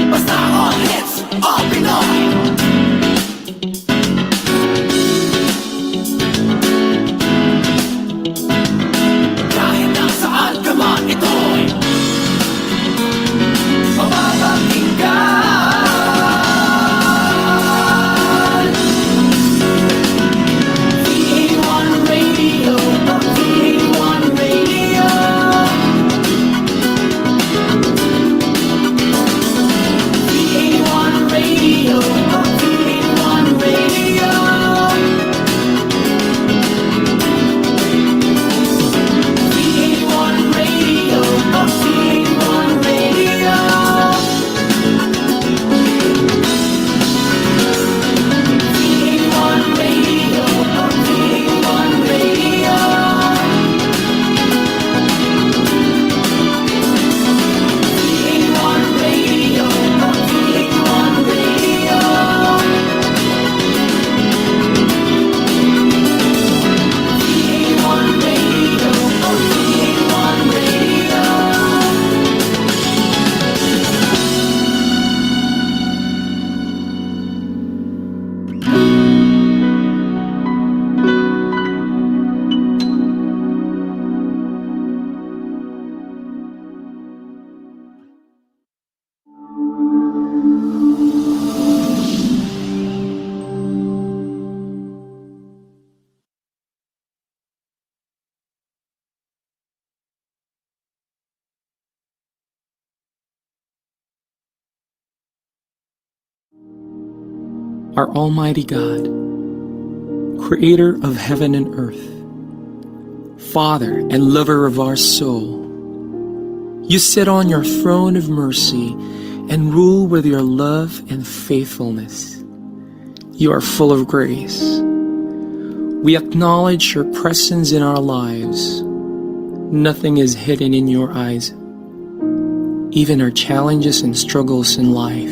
Basta all hits, all Pinoy. Kahit nasaan ka man, ito'y mapapakinggan. V81 Radio, V81 Radio. V81 Radio, V81 Radio. V81 Radio, V81 Radio. V81 Radio, V81 Radio. V81 Radio, V81 Radio. V81 Radio, V81 Radio. Our Almighty God, Creator of heaven and earth, Father and lover of our soul, you sit on your throne of mercy and rule with your love and faithfulness. You are full of grace. We acknowledge your presence in our lives. Nothing is hidden in your eyes, even our challenges and struggles in life.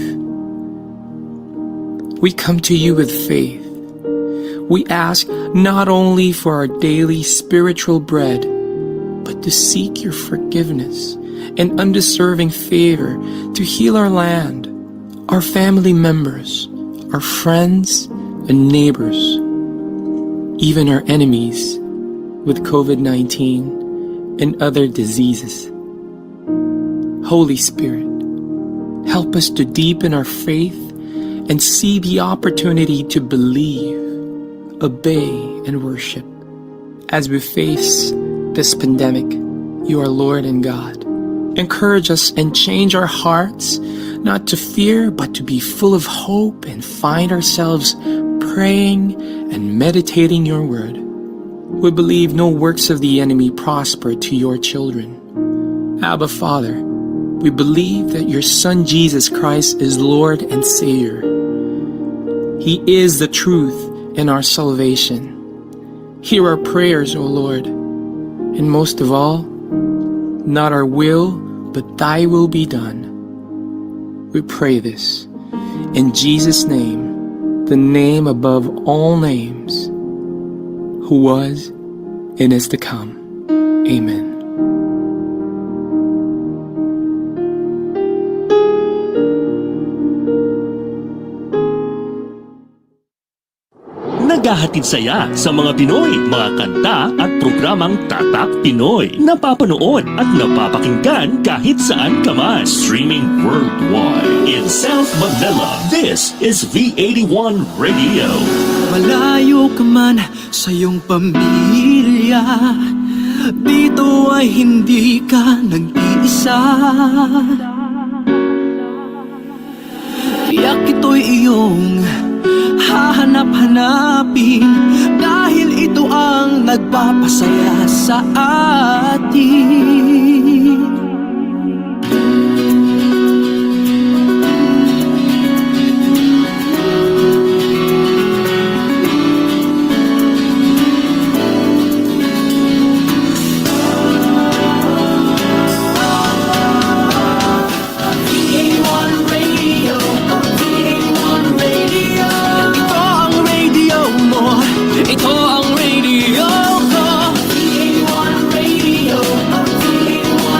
We come to you with faith. We ask not only for our daily spiritual bread, but to seek your forgiveness and undeserving favor to heal our land, our family members, our friends and neighbors, even our enemies with COVID-19 and other diseases. Holy Spirit, help us to deepen our faith and see the opportunity to believe, obey, and worship. As we face this pandemic, you are Lord and God. Encourage us and change our hearts, not to fear, but to be full of hope and find ourselves praying and meditating your word. We believe no works of the enemy prosper to your children. Abba, Father, we believe that your Son Jesus Christ is Lord and Savior. He is the truth and our salvation. Hear our prayers, O Lord, and most of all, not our will, but thy will be done. We pray this in Jesus' name, the name above all names, who was and is to come. Amen. Naghahatid saya sa mga Pinoy, mga kanta at programang Tatak Pinoy. Napapanood at napapakinggan kahit saan ka man. Streaming worldwide. In South Manila, this is V81 Radio. Malayo ka man sa iyong pamilya, dito ay hindi ka nag-iisa. Tiyak ito'y iyong hahanap-hanapin, dahil ito ang nagpapasaya sa atin. Ito ang radio ko, V81 Radio, V81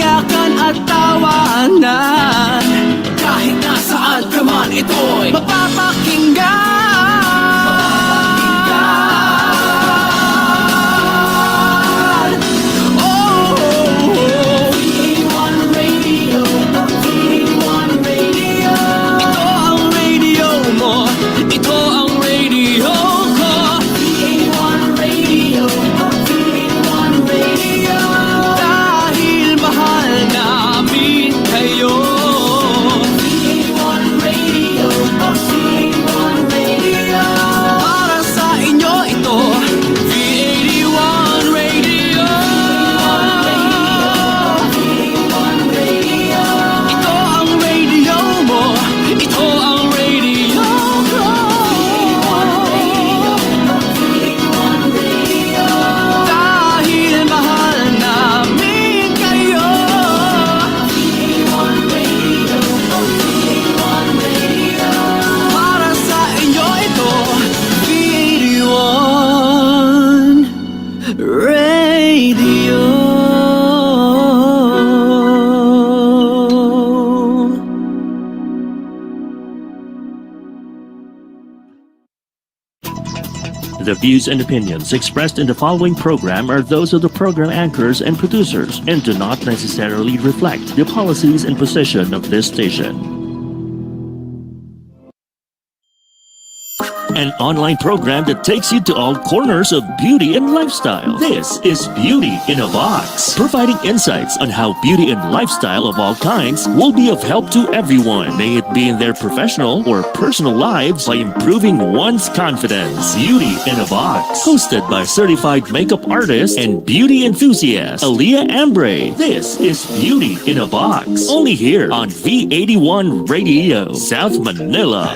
iyakan at tawanan. Kahit nasaan ka man, ito'y mapapakinggan. The views and opinions expressed in the following program are those of the program anchors and producers and do not necessarily reflect the policies and position of this station. An online program that takes you to all corners of beauty and lifestyle. This is Beauty in a Box, providing insights on how beauty and lifestyle of all kinds will be of help to everyone, may it be in their professional or personal lives, by improving one's confidence. Beauty in a Box, hosted by certified makeup artist and beauty enthusiast Aliya Ambray. This is Beauty in a Box, only here on V81 Radio, South Manila.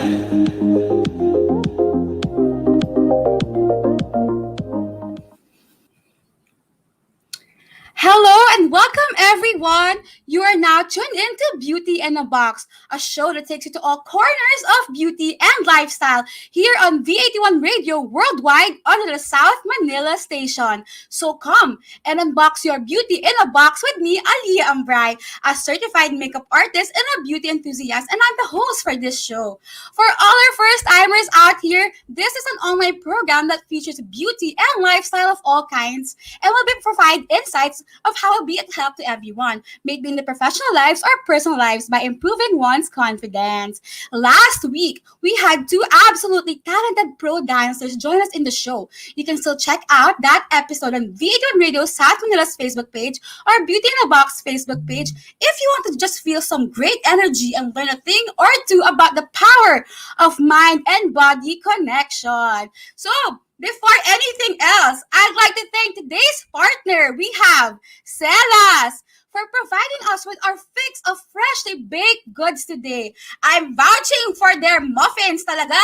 Hello and welcome everyone! You are now tuned into Beauty in a Box, a show that takes you to all corners of beauty and lifestyle here on V81 Radio worldwide under the South Manila station. So come and unbox your beauty in a box with me, Aliya Ambray, a certified makeup artist and a beauty enthusiast, and I'm the host for this show. For all our first-timers out here, this is an online program that features beauty and lifestyle of all kinds and will provide insights of how be it help to everyone, may it be in the professional lives or personal lives, by improving one's confidence. Last week, we had two absolutely talented pro dancers join us in the show. You can still check out that episode on V81 Radio South Manila's Facebook page or Beauty in a Box Facebook page if you want to just feel some great energy and learn a thing or two about the power of mind and body connection. So, before anything else, I'd like to thank today's partner. We have Celas for providing us with our fix of freshly baked goods today. I'm vouching for their muffins talaga.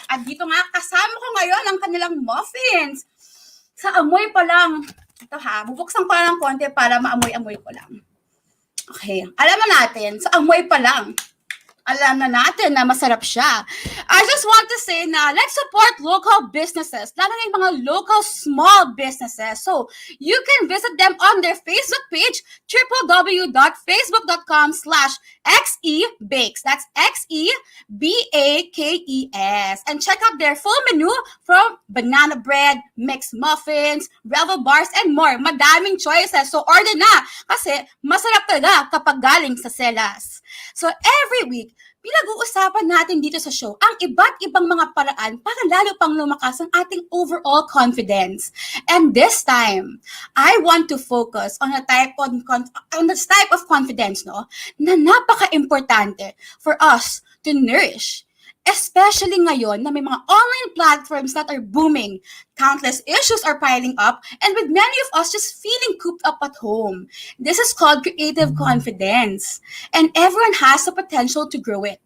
At dito nga, kasama ko ngayon ang kanilang muffins. Sa amoy pa lang, ito ha, bubuksan ko lang ng konti para maamoy-amoy ko lang. Okay, alam na natin, sa amoy pa lang, alam na natin na masarap siya. I just want to say na let's support local businesses, lalo na yung mga local small businesses. So, you can visit them on their Facebook page, www.facebook.com/xebakes. That's XEBAKES. And check out their full menu from banana bread, mixed muffins, Revel bars, and more. Madaming choices. So, order na kasi masarap talaga kapag galing sa Celas. So, every week, pinag-uusapan natin dito sa show ang iba't ibang mga paraan para lalo pang lumakas ang ating overall confidence. And this time, I want to focus on this type of confidence, no, na napaka-importante for us to nourish. Especially ngayon na may mga online platforms that are booming, countless issues are piling up, and with many of us just feeling cooped up at home. This is called creative confidence, and everyone has the potential to grow it.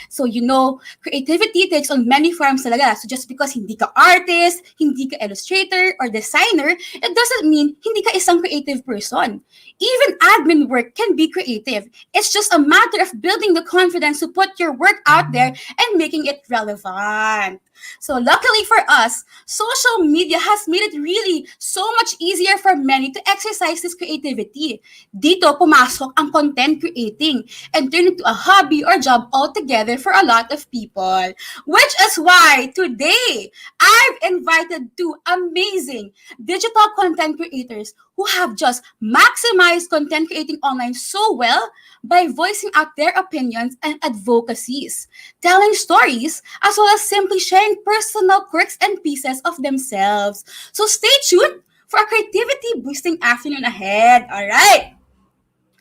So, you know, creativity takes on many forms talaga. So, just because hindi ka artist, hindi ka illustrator, or designer, it doesn't mean hindi ka isang creative person. Even admin work can be creative. It's just a matter of building the confidence to put your work out there and making it relevant. So luckily for us, social media has made it really so much easier for many to exercise this creativity. Dito pumasok ang content creating and turn into a hobby or job altogether for a lot of people. Which is why today, I've invited two amazing digital content creators who have just maximized content creating online so well by voicing out their opinions and advocacies, telling stories, as well as simply sharing personal quirks and pieces of themselves. So stay tuned for a creativity-boosting afternoon ahead. All right,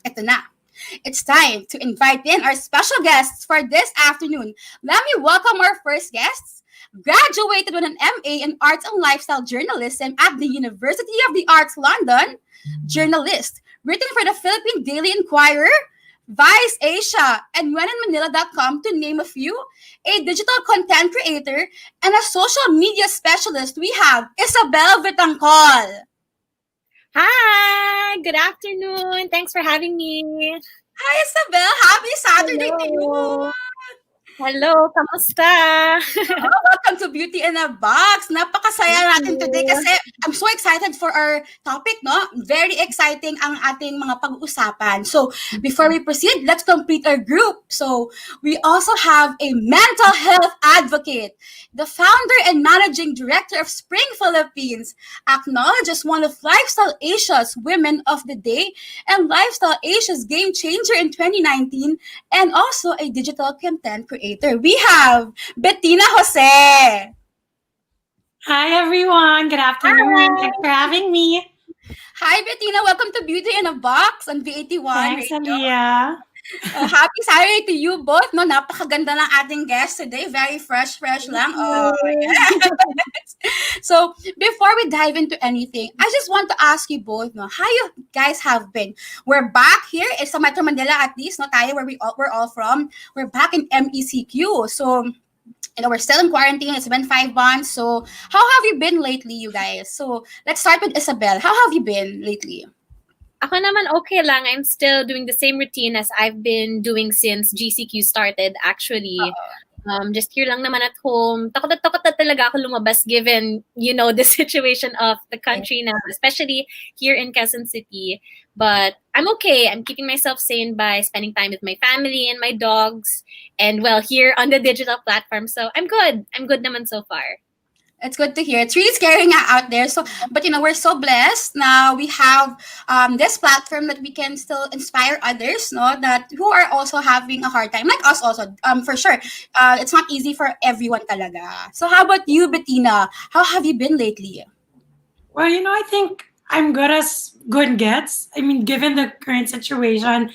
ito na. It's time to invite in our special guests for this afternoon. Let me welcome our first guests. Graduated with an MA in Arts and Lifestyle Journalism at the University of the Arts London, journalist, written for the Philippine Daily Inquirer, Vice Asia, and wheninmanila.com, to name a few, a digital content creator, and a social media specialist. We have Ysabel Vitangcol. Hi, good afternoon. Thanks for having me. Hi, Ysabel. Happy Saturday to you. Hello, kamusta? Welcome to Beauty in a Box. Napakasaya natin today kasi I'm so excited for our topic, no? Very exciting ang ating mga pag-uusapan. So, before we proceed, let's complete our group. So, we also have a mental health advocate, the founder and managing director of Spring Philippines, acknowledged as one of Lifestyle Asia's Women of the Day and Lifestyle Asia's Game Changer in 2019, and also a digital content creator. We have Bettina Jose. Hi everyone, good afternoon. Thanks for having me. Hi Bettina, welcome to Beauty in a Box on V81. Thanks, Aliya. Happy Saturday to you both. No, napakaganda ng ating guest today. Very fresh lang. Oh, yes. So, before we dive into anything, I just want to ask you both, no, how you guys have been. We're back here sa Metro Manila, at least, no, tayo where we're all from. We're back in MECQ. So, we're still in quarantine. It's been 5 months. So, how have you been lately, you guys? So, let's start with Ysabel. How have you been lately? Ako naman okay lang. I'm still doing the same routine as I've been doing since GCQ started, actually. Just here lang naman at home. Takot na talaga ako lumabas given, the situation of the country now, especially here in Quezon City. But I'm okay. I'm keeping myself sane by spending time with my family and my dogs. And, well, here on the digital platform. So I'm good. I'm good naman so far. It's good to hear. It's really scary out there. So, but we're so blessed now. We have this platform that we can still inspire others, no, that who are also having a hard time, like us also. For sure, it's not easy for everyone, talaga. So, how about you, Bettina? How have you been lately? Well, I think I'm good as good gets. I mean, given the current situation,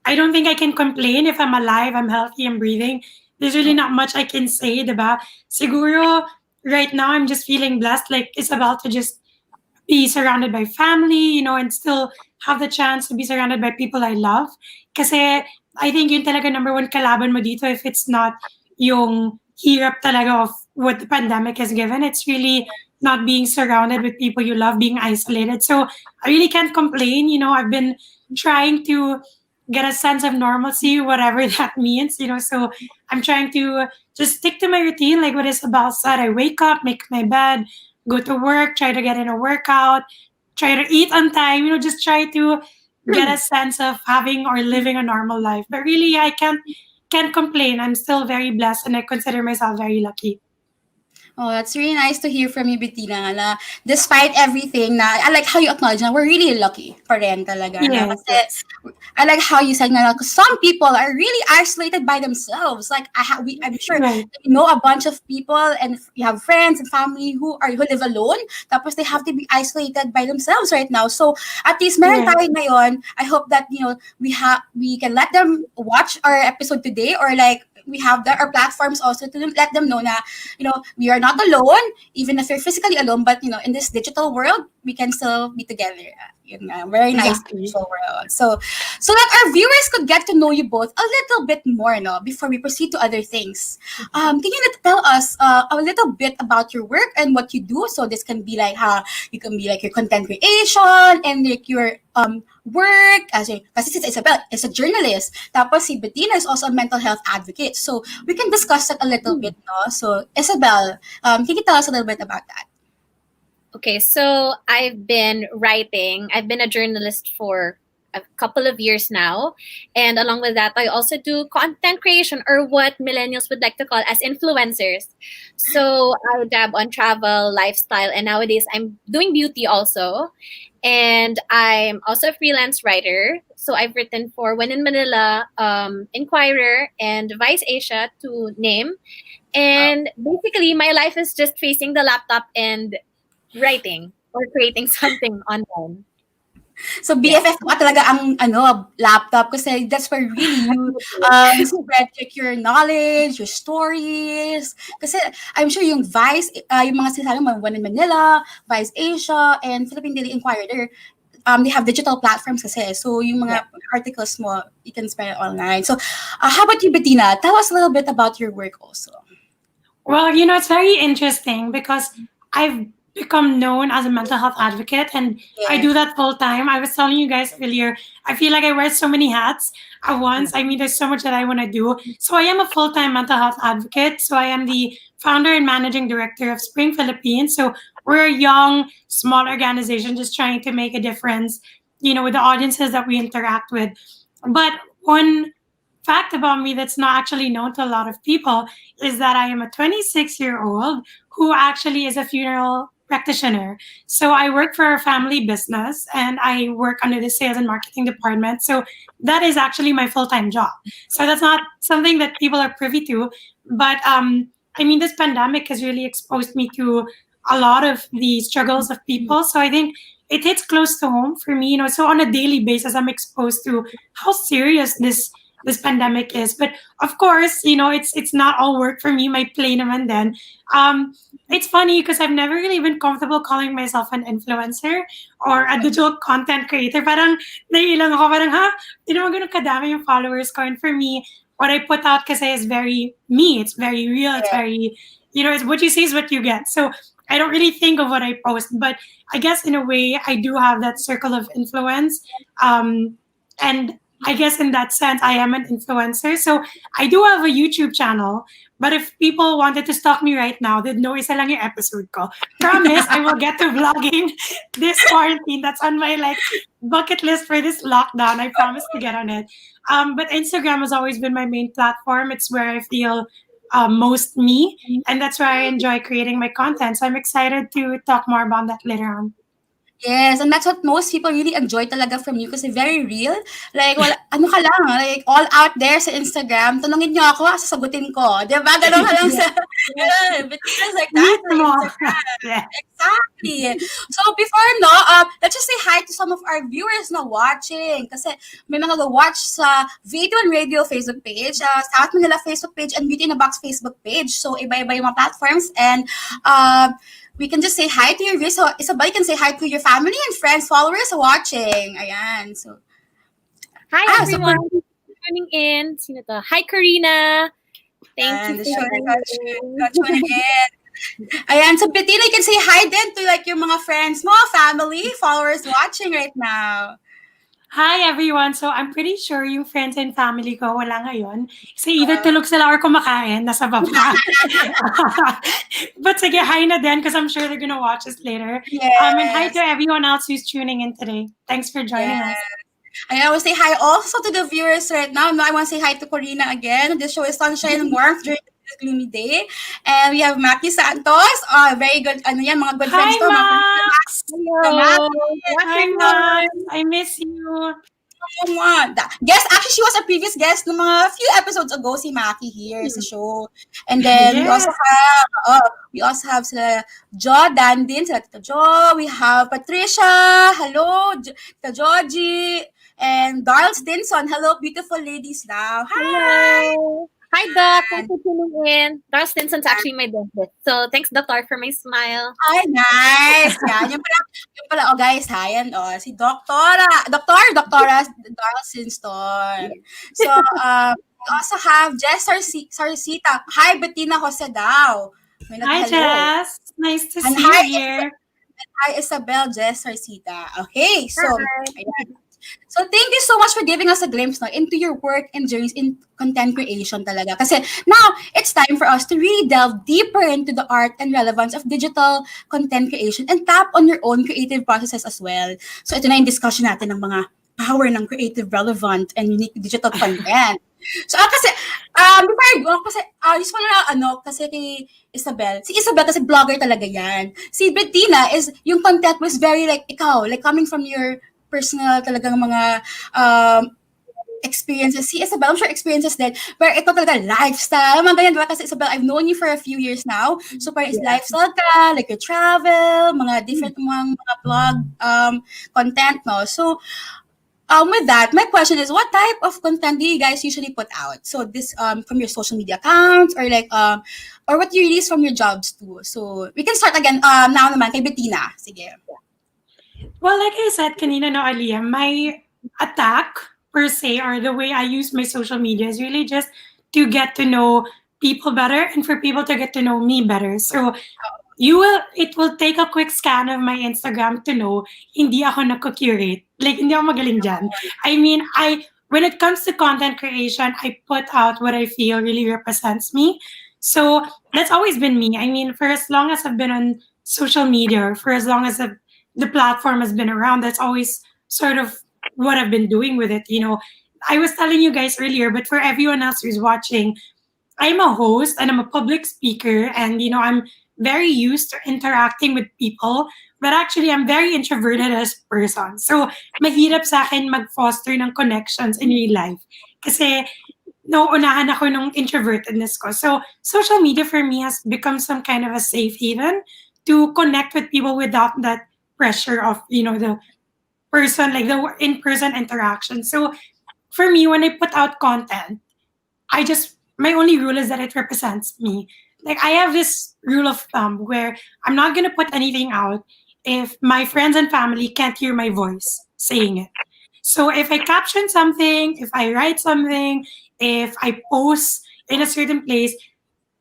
I don't think I can complain if I'm alive, I'm healthy, I'm breathing. There's really not much I can say, diba? Siguro, right now, I'm just feeling blessed, like Ysabel, to just be surrounded by family, and still have the chance to be surrounded by people I love. Kasi I think yun talaga number one kalaban mo dito if it's not yung hirap talaga of what the pandemic has given. It's really not being surrounded with people you love, being isolated. So I really can't complain. I've been trying to get a sense of normalcy, whatever that means, so I'm trying to just stick to my routine, like what Ysabel said. I wake up, make my bed, go to work, try to get in a workout, try to eat on time, just try to get a sense of having or living a normal life. But really, I can't complain. I'm still very blessed and I consider myself very lucky. Oh, that's really nice to hear from you, Bettina, na despite everything, I like how you acknowledge na we're really lucky pa rin talaga. Yes. Na, kasi, I like how you said na some people are really isolated by themselves. Like, I'm sure Right. you know a bunch of people and you have friends and family who live alone, tapos they have to be isolated by themselves right now. So, at least meron Yeah. tayo ngayon. I hope that, we can let them watch our episode today, or like, we have our platforms also to let them know na, we are not alone, even if you're physically alone, but, in this digital world, we can still be together. Yun nga, very nice Exactly. world. So that our viewers could get to know you both a little bit more, no, before we proceed to other things. Can you tell us a little bit about your work and what you do? So this can be like how you can be like your content creation and like your work kasi si Ysabel is a journalist. Tapos si Bettina is also a mental health advocate. So we can discuss that a little bit, no? So Ysabel, can you tell us a little bit about that? Okay, so I've been writing. I've been a journalist for a couple of years now. And along with that, I also do content creation, or what millennials would like to call as influencers. So I dab on travel, lifestyle, and nowadays I'm doing beauty also. And I'm also a freelance writer. So I've written for When in Manila, Inquirer, and Vice Asia, to name. And basically, my life is just facing the laptop and writing or creating something online. So BFF ko talaga ang laptop kasi that's where really you spread like your knowledge, your stories. Kasi I'm sure yung Vice, yung mga sinasabi mo, One in Manila, Vice Asia, and Philippine Daily Inquirer, they have digital platforms kasi. So yung mga articles mo, you can spread it online. So how about you, Bettina? Tell us a little bit about your work also. Well, it's very interesting because I've become known as a mental health advocate, and I do that full time. I was telling you guys earlier, I feel like I wear so many hats at once. I mean, there's so much that I want to do. So I am a full-time mental health advocate. So I am the founder and managing director of Spring Philippines. So we're a young, small organization just trying to make a difference, with the audiences that we interact with. But one fact about me that's not actually known to a lot of people is that I am a 26-year-old who actually is a funeral practitioner. So I work for a family business and I work under the sales and marketing department. So that is actually my full-time job. So that's not something that people are privy to. But this pandemic has really exposed me to a lot of the struggles of people. So I think it hits close to home for me. So on a daily basis, I'm exposed to how serious this pandemic is. But of course, it's not all work for me. My play naman din. It's funny because I've never really been comfortable calling myself an influencer or a digital content creator. Parang naiilang ako, parang ganun kadami yung followers ko. And for me, what I put out kasi is very me. It's very real. It's very, it's what you see is what you get. So I don't really think of what I post, but I guess in a way I do have that circle of influence. And I guess in that sense, I am an influencer. So I do have a YouTube channel. But if people wanted to stalk me right now, they'd know isa lang yung episode ko. Promise, I will get to vlogging this quarantine. That's on my bucket list for this lockdown. I promise to get on it. But Instagram has always been my main platform. It's where I feel most me. And that's where I enjoy creating my content. So I'm excited to talk more about that later on. Yes, and that's what most people really enjoy talaga from you kasi very real. Like, ka lang, like, all out there sa Instagram, tanungin niyo ako, sasagutin ko. Diba? Ganun ka lang sa, but it's like that sa Instagram. Exactly. So, before, let's just say hi to some of our viewers na watching. Kasi may mga watch sa V81 Radio Facebook page, South Manila Facebook page, and Beauty in a Box Facebook page. So, iba-iba yung mga platforms. And, we can just say hi to your viewers. So, Ysabel, you can say hi to your family and friends, followers watching. Ayan. So, hi everyone. Tuning in. Sino to? Hi, Karina. Thank you for tuning in. Ayan. So, Bettina, you can say hi din to your mga friends mo, family, followers watching right now. Hi everyone. So I'm pretty sure yung friends and family ko wala ngayon. Kasi either tulog sila or kumakain, nasa baba. But sige, hi na din because I'm sure they're gonna watch us later. Yes. And hi to everyone else who's tuning in today. Thanks for joining us. I will say hi also to the viewers right now. I want to say hi to Corina again. This show is Sunshine and Warmth during this gloomy day. And we have Maki Santos. Very good. Mga good friends to. Max! Hello. Hi, Max! I miss you. Guest, actually, she was a previous guest ng mga few episodes ago, si Maki here sa show. And then we also have sila Jo Dandin, sila Tita Jo. We have Patricia. Hello, Tita Joji. And Darl Stinson. Hello, beautiful ladies now. Hi. Hello. Hi, Doc. Thanks for tuning in. Dr. Stinson's actually my dentist. So, thanks, Doctor, for my smile. Ay, nice. Yan. Yung pala, oh guys, ha, yan, si Doktora Darl Sinston. So, we also have Jess Sarcita. Hi, Bettina Jose daw. May Hi, nag-hello. Jess. Nice to And see hi, you here. Hi, Ysabel Jess Sarcita. Okay, so, Hi. ayan. So, thank you so much for giving us a glimpse into your work and journeys in content creation talaga. Kasi now, it's time for us to really delve deeper into the art and relevance of digital content creation and tap on your own creative processes as well. So, ito na yung discussion natin ng mga power ng creative, relevant, and unique digital content. So, kasi, before I go, kasi, just wanna, kasi kay Ysabel, si Ysabel kasi blogger talaga yan. Si Bettina is, yung content was very like, ikaw, like coming from your personal talagang mga experiences. Si Ysabel, I'm sure experiences din, where ito talaga lifestyle, mga ganyan, diba? Kasi Ysabel, I've known you for a few years now. So, parang is lifestyle ka, like your travel, mga different mga blog content, no? So, with that, my question is, what type of content do you guys usually put out? So this from your social media accounts or like or what you release from your jobs too. So we can start again now naman kay Bettina. Sige. Well, like I said kanina, no, Aliya, my attack per se, or the way I use my social media is really just to get to know people better and for people to get to know me better. So it will take a quick scan of my Instagram to know hindi ako nagko-curate. Like, hindi ako magaling dyan. I mean, when it comes to content creation, I put out what I feel really represents me. So that's always been me. I mean, for as long as I've been on social media, or for as long as the platform has been around, that's always sort of what I've been doing with it. You know, I was telling you guys earlier, but for everyone else who's watching, I'm a host and I'm a public speaker, and you know, I'm very used to interacting with people, but actually I'm very introverted as a person. So mahirap sa akin mag-foster ng connections in real life. Kasi nauunahan ako nung introvertedness ko. So social media for me has become some kind of a safe haven to connect with people without that pressure of, you know, the person, like the in-person interaction. So for me, when I put out content, my only rule is that it represents me. Like, I have this rule of thumb where I'm not going to put anything out if my friends and family can't hear my voice saying it. So if I caption something, if I write something, if I post in a certain place,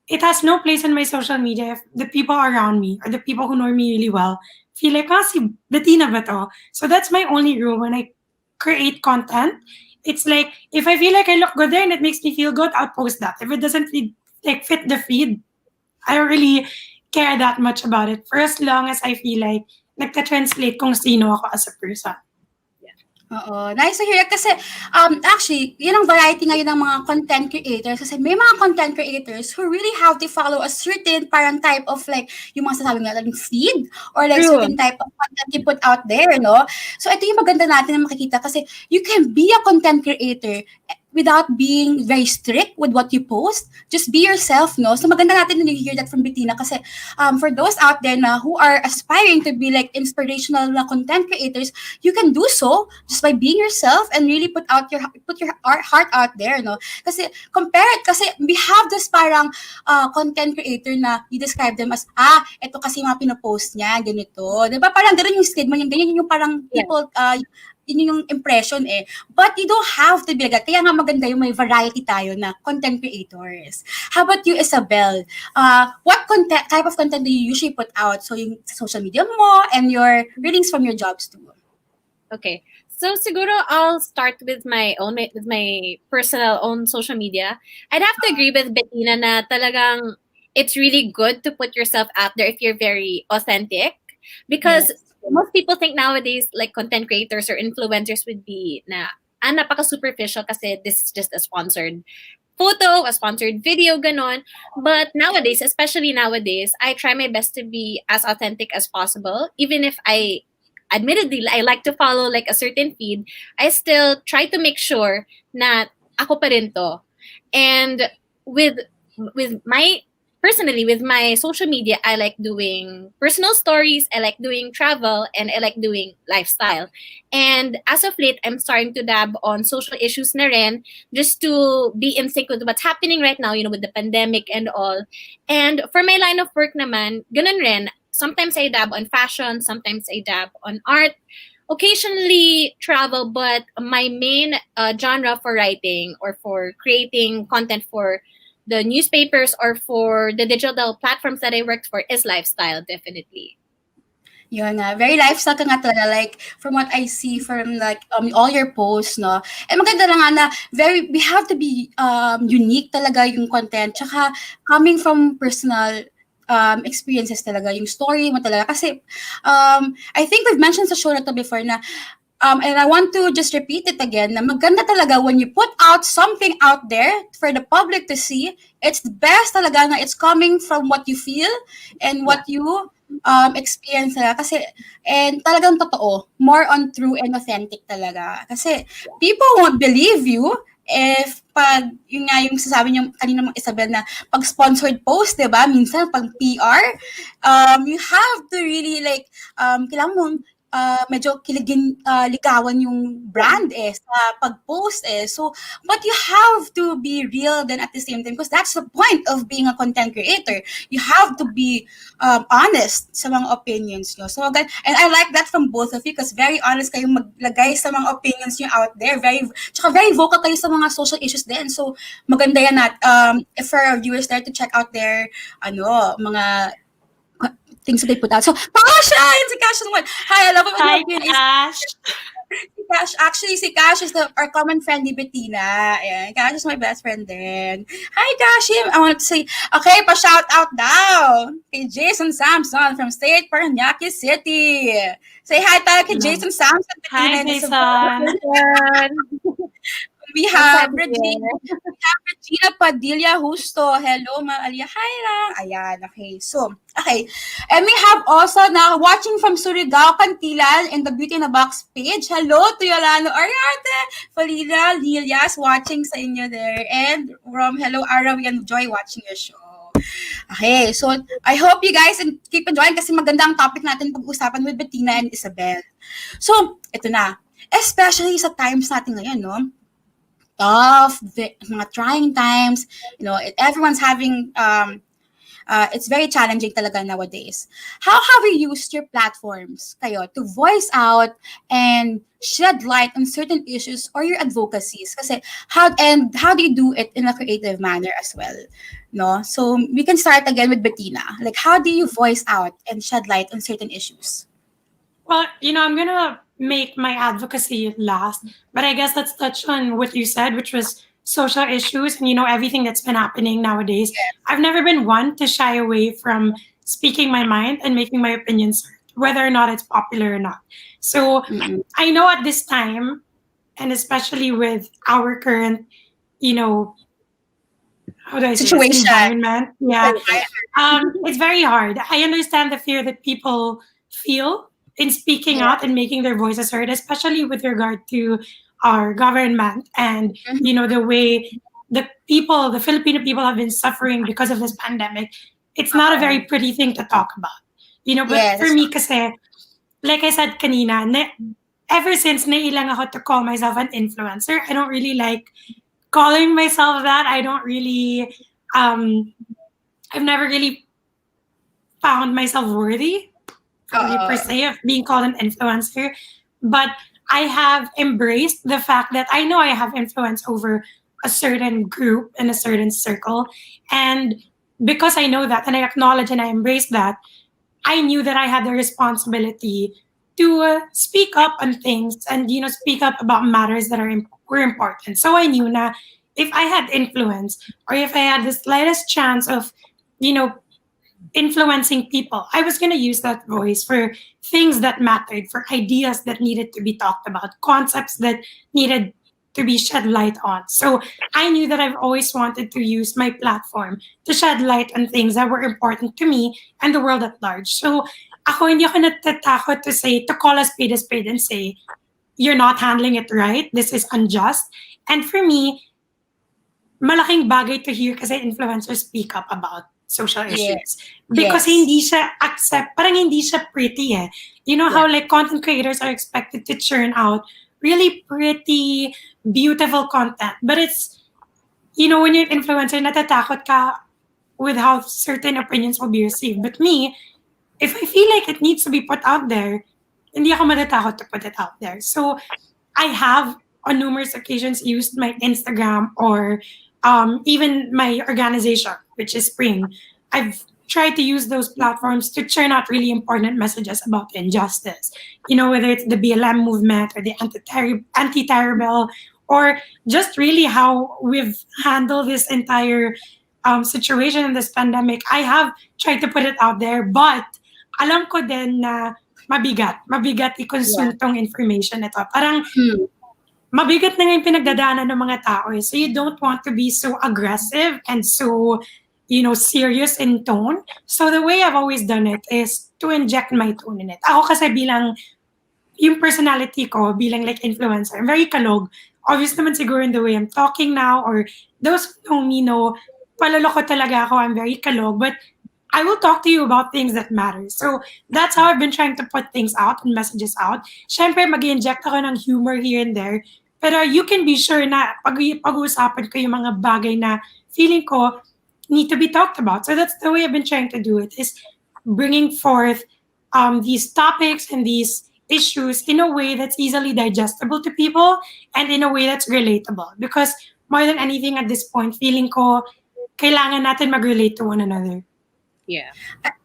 it has no place in my social media if the people around me or the people who know me really well feel like, si Bettina ba to? So that's my only rule when I create content. It's like, if I feel like I look good there and it makes me feel good, I'll post that. If it doesn't fit the feed, I don't really care that much about it for as long as I feel like nagka-translate kung sino ako as a person. Oo, nice to hear it. Kasi, actually, yun ang variety ngayon ng mga content creators. Kasi may mga content creators who really have to follow a certain parang type of like, yung mga sasabi nga, like feed or like certain type of content you put out there, no? So, ito yung maganda natin na makikita kasi you can be a content creator without being very strict with what you post. Just be yourself, no? So maganda natin na you hear that from Bettina kasi for those out there na who are aspiring to be like inspirational na content creators, you can do so just by being yourself and really put your heart out there, no? Kasi compare it, kasi we have this parang content creator na you describe them as, ito kasi mga pinopost niya, ganito. Diba? Parang gano'n yung stigma, yung ganyan yung parang people, yun yung impression eh. But you don't have to be like that. Kaya nga maganda yung may variety tayo na content creators. How about you, Ysabel? What type of content do you usually put out? So yung sa social media mo and your readings from your jobs too. Okay. So siguro I'll start with my personal own social media. I'd have to agree with Bettina na talagang it's really good to put yourself out there if you're very authentic, because most people think nowadays like content creators or influencers would be napaka superficial kasi this is just a sponsored photo, a sponsored video, ganon. But nowadays, especially nowadays, I try my best to be as authentic as possible. Even if admittedly, I like to follow like a certain feed, I still try to make sure na ako pa rin to. And with my personally, with my social media, I like doing personal stories, I like doing travel, and I like doing lifestyle. And as of late, I'm starting to dab on social issues na rin, just to be in sync with what's happening right now, with the pandemic and all. And for my line of work naman, ganun rin. Sometimes I dab on fashion, sometimes I dab on art, occasionally travel, but my main genre for writing or for creating content for the newspapers or for the digital platforms that I worked for is lifestyle, definitely. Yun nga, very lifestyle ka nga talaga, like, from what I see from, like, all your posts, no? And maganda lang nga na, we have to be unique talaga yung content, tsaka coming from personal experiences talaga, yung story mo talaga. Kasi, I think we've mentioned sa show na to before na, and I want to just repeat it again, na maganda talaga when you put out something out there for the public to see, it's the best talaga na it's coming from what you feel and what you experience talaga. Kasi, and talagang totoo, more on true and authentic talaga. Kasi, people won't believe you if pag, yun nga yung sasabi niyo kanina mga Isabel na pag sponsored post, diba? Minsan, pag PR, you have to really like, kailangan mong medyo ligawan yung brand sa pag-post So, but you have to be real then at the same time because that's the point of being a content creator. You have to be honest sa mga opinions nyo. So, and I like that from both of you because very honest kayong maglagay sa mga opinions nyo out there. Tsaka very vocal kayo sa mga social issues din. So, maganda yan for our viewers there to check out their mga things that they put out. So, Pasha! Yun si Cash naman. Hi, I love it. Hi, Cash. Si Cash, actually, si Cash is our common friend ni Bettina. Ayan, Cash is my best friend din. Hi, Cash! I wanted to say, okay, pa-shout out daw kay Jason Samson from State Paranaque City. Say hi tayo kay Jason Samson. Hi, Jason. We have Regina Padilla Justo. Hello, Ma'am Aliya. Hi lang. Ayan, okay. So, okay. And we have also now watching from Surigao, Cantilan in the Beauty in a Box page. Hello to Yolano Ariarte, Falila, Lilias watching sa inyo there. And from Hello Ara, we enjoy watching your show. Okay, so I hope you guys keep enjoying kasi maganda ang topic natin pag-usapan with Bettina and Ysabel. So, ito na. Especially sa times natin ngayon, no? Tough, mga trying times, everyone's having, it's very challenging talaga nowadays. How have you used your platforms, kayo, to voice out and shed light on certain issues or your advocacies? Kasi, how do you do it in a creative manner as well? No? So, we can start again with Bettina. Like, how do you voice out and shed light on certain issues? Well, I'm going to make my advocacy last, but I guess let's touch on what you said, which was social issues and, everything that's been happening nowadays. I've never been one to shy away from speaking my mind and making my opinions, whether or not it's popular or not. So I know at this time, and especially with our current, how do I say this? Situation. Environment. Yeah. It's very hard. I understand the fear that people feel in speaking out and making their voices heard, especially with regard to our government and, the way the Filipino people have been suffering because of this pandemic. It's not a very pretty thing to talk about, but for me, kasi, like I said kanina, ever since nailang ako to call myself an influencer, I don't really like calling myself that. I don't really, I've never really found myself worthy per se of being called an influencer, but I have embraced the fact that I know I have influence over a certain group and a certain circle, and because I know that and I acknowledge and I embrace that, I knew that I had the responsibility to speak up on things and speak up about matters that were important. So I knew na if I had influence or if I had the slightest chance of influencing people, I was going to use that voice for things that mattered, for ideas that needed to be talked about, concepts that needed to be shed light on. So I knew that I've always wanted to use my platform to shed light on things that were important to me and the world at large. So hindi ako natatakot to call a spade and say, you're not handling it right, this is unjust. And for me, malaking bagay to hear kasi influencers speak up about social Yeah. issues. Because Yes. hindi siya parang hindi siya pretty eh. You know how like content creators are expected to churn out really pretty, beautiful content. But it's, you know, when you're an influencer, natatakot ka with how certain opinions will be received. But me, if I feel like it needs to be put out there, hindi ako matatakot to put it out there. So I have on numerous occasions used my Instagram or even my organization, which is Spring. I've tried to use those platforms to churn out really important messages about injustice. You know, whether it's the BLM movement or the anti-terror bill, or just really how we've handled this entire situation in this pandemic. I have tried to put it out there, but alam ko din na mabigat i-consume tong information na to. Parang Hmm. mabigat na nga yung pinagdadaanan ng mga tao eh. So you don't want to be so aggressive and so, you know, serious in tone. So the way I've always done it is to inject my tone in it. Ako kasi bilang, yung personality ko bilang like influencer, I'm very kalog. Obvious naman siguro in the way I'm talking now, or those who know me know, paloloko talaga ako, I'm very kalog. But I will talk to you about things that matter. So that's how I've been trying to put things out and messages out. Siyempre, mag-inject ako ng humor here and there. Pero you can be sure na pag-uusapan ko yung mga bagay na feeling ko need to be talked about. So that's the way I've been trying to do it, is bringing forth these topics and these issues in a way that's easily digestible to people and in a way that's relatable. Because more than anything at this point, feeling ko kailangan natin mag-relate to one another. Yeah.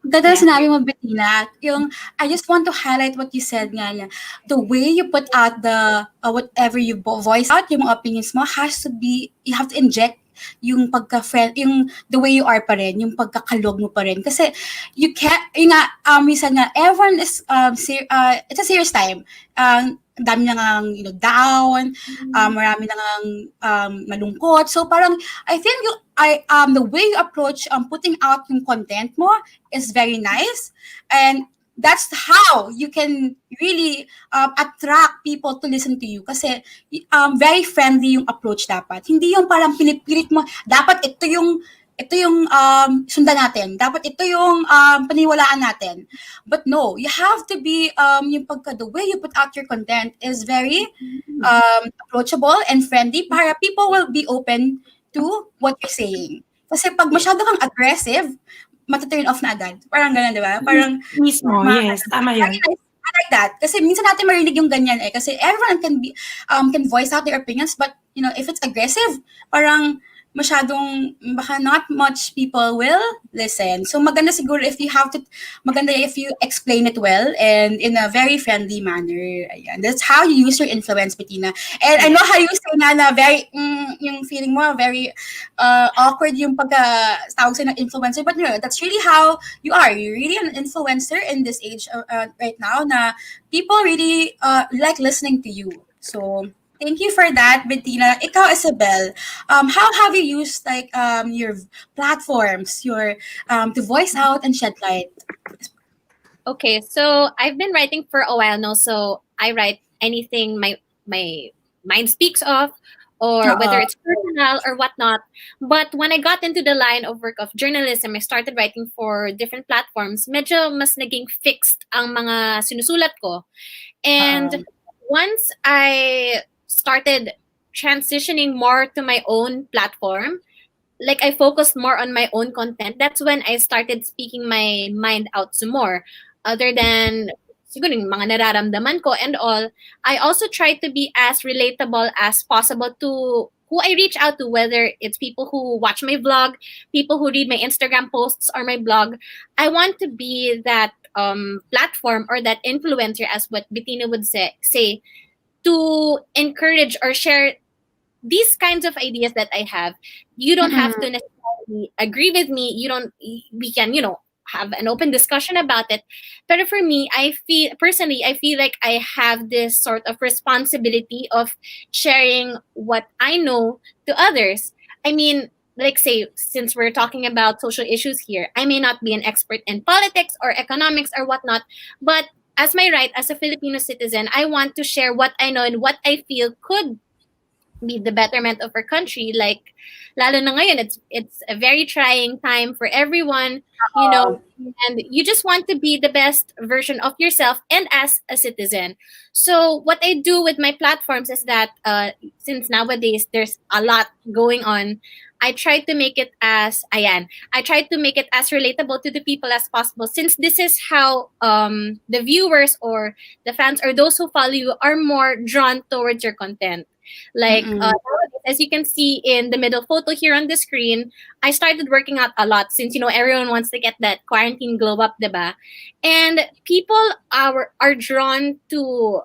Ganda sinabi mo, Bettina, yung, I just want to highlight what you said nga niya. The way you put out the, whatever you voice out, yung mga opinions mo, has to be, you have to inject yung pagka-friend, yung the way you are pa rin, yung pagkakalog mo pa rin. Kasi, you can't, yung nga, minsan nga, everyone is, it's a serious time. Dami na ngang, you know, down, marami na ngang malungkot. So parang, I think the way you approach putting out yung content mo is very nice. And that's how you can really attract people to listen to you. Kasi very friendly yung approach dapat. Hindi yung parang pinipilit mo, dapat ito yung sundan natin. Dapat ito yung paniwalaan natin. But no, you have to be, the way you put out your content is very approachable and friendly para people will be open to what you're saying. Kasi pag masyado kang aggressive, mata-turn off na agad. Parang ganun, di ba? Parang, Mismo, yes. Tama yun. I like that. Kasi minsan natin marinig yung ganyan eh. Kasi everyone can voice out their opinions, but, you know, if it's aggressive, parang, masyadong, baka not much people will listen. So maganda siguro if you explain it well and in a very friendly manner. Ayan. That's how you use your influence, Bettina. And I know how you say na very, yung feeling mo, very awkward yung pagka-tawag sa'yo ng influencer. But you know, that's really how you are. You're really an influencer in this age right now na people really like listening to you. So, thank you for that, Bettina. Ikaw, Ysabel, how have you used like your platforms, to voice out and shed light? Okay, so I've been writing for a while now, so I write anything my mind speaks of, or whether it's personal or whatnot. But when I got into the line of work of journalism, I started writing for different platforms. Medyo mas naging fixed ang mga sinusulat ko. And once I started transitioning more to my own platform, like I focused more on my own content, that's when I started speaking my mind out some more. Other than siguro yung mga nararamdaman ko and all, I also try to be as relatable as possible to who I reach out to, whether it's people who watch my vlog, people who read my Instagram posts or my blog. I want to be that platform or that influencer, as what Bettina would say, to encourage or share these kinds of ideas that I have. You don't have to necessarily agree with me. We can, have an open discussion about it. But for me, I feel like I have this sort of responsibility of sharing what I know to others. I mean, like say, since we're talking about social issues here, I may not be an expert in politics or economics or whatnot, but as my right as a Filipino citizen, I want to share what I know and what I feel could be the betterment of our country. Like, lalo na ngayon, it's a very trying time for everyone, you know, and you just want to be the best version of yourself and as a citizen. So what I do with my platforms is that since nowadays there's a lot going on, I try to make it as I try to make it as relatable to the people as possible, since this is how the viewers or the fans or those who follow you are more drawn towards your content. Like as you can see in the middle photo here on the screen, I started working out a lot since, you know, everyone wants to get that quarantine glow up, diba? And people are drawn to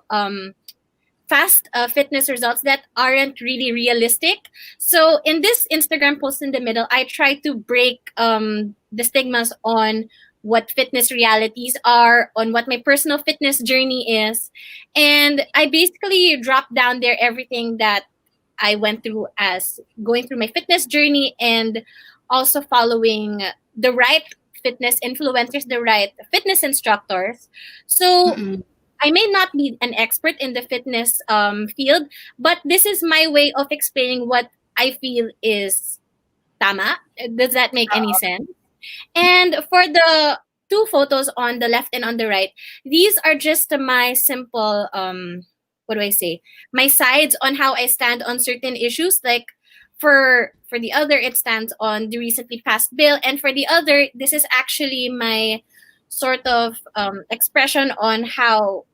fast fitness results that aren't really realistic. So in this Instagram post in the middle, I try to break the stigmas on what fitness realities are, on what my personal fitness journey is. And I basically drop down there everything that I went through as going through my fitness journey, and also following the right fitness influencers, the right fitness instructors. So I may not be an expert in the fitness field, but this is my way of explaining what I feel is tama. Does that make any sense? And for the two photos on the left and on the right, these are just my simple, what do I say? My sides on how I stand on certain issues. Like for the other, it stands on the recently passed bill. And for the other, this is actually my sort of expression on how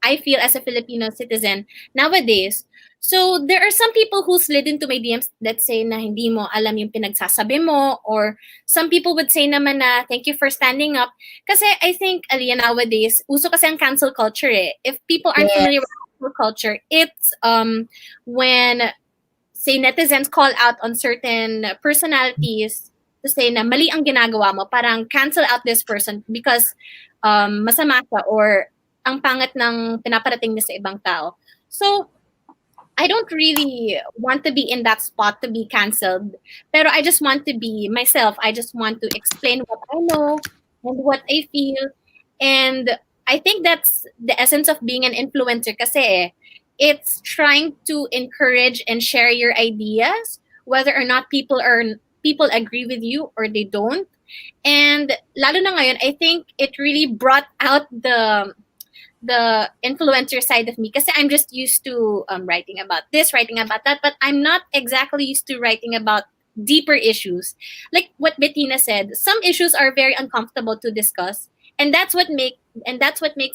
I feel as a Filipino citizen nowadays. So there are some people who slid into my DMs that say na hindi mo alam yung pinagsasabi mo, or some people would say naman na thank you for standing up. Kasi I think, Aliya, nowadays, uso kasi ang cancel culture eh. If people aren't familiar with cancel culture, it's when, say, netizens call out on certain personalities to say na mali ang ginagawa mo, parang cancel out this person because masama siya or ang pangit ng pinaparating niya sa ibang tao. So, I don't really want to be in that spot to be canceled. Pero I just want to be myself. I just want to explain what I know and what I feel. And I think that's the essence of being an influencer kasi it's trying to encourage and share your ideas, whether or not people agree with you or they don't. And lalo na ngayon, I think it really brought out the influencer side of me, kasi I'm just used to writing about this, writing about that, but I'm not exactly used to writing about deeper issues. Like what Bettina said, some issues are very uncomfortable to discuss, and that's what makes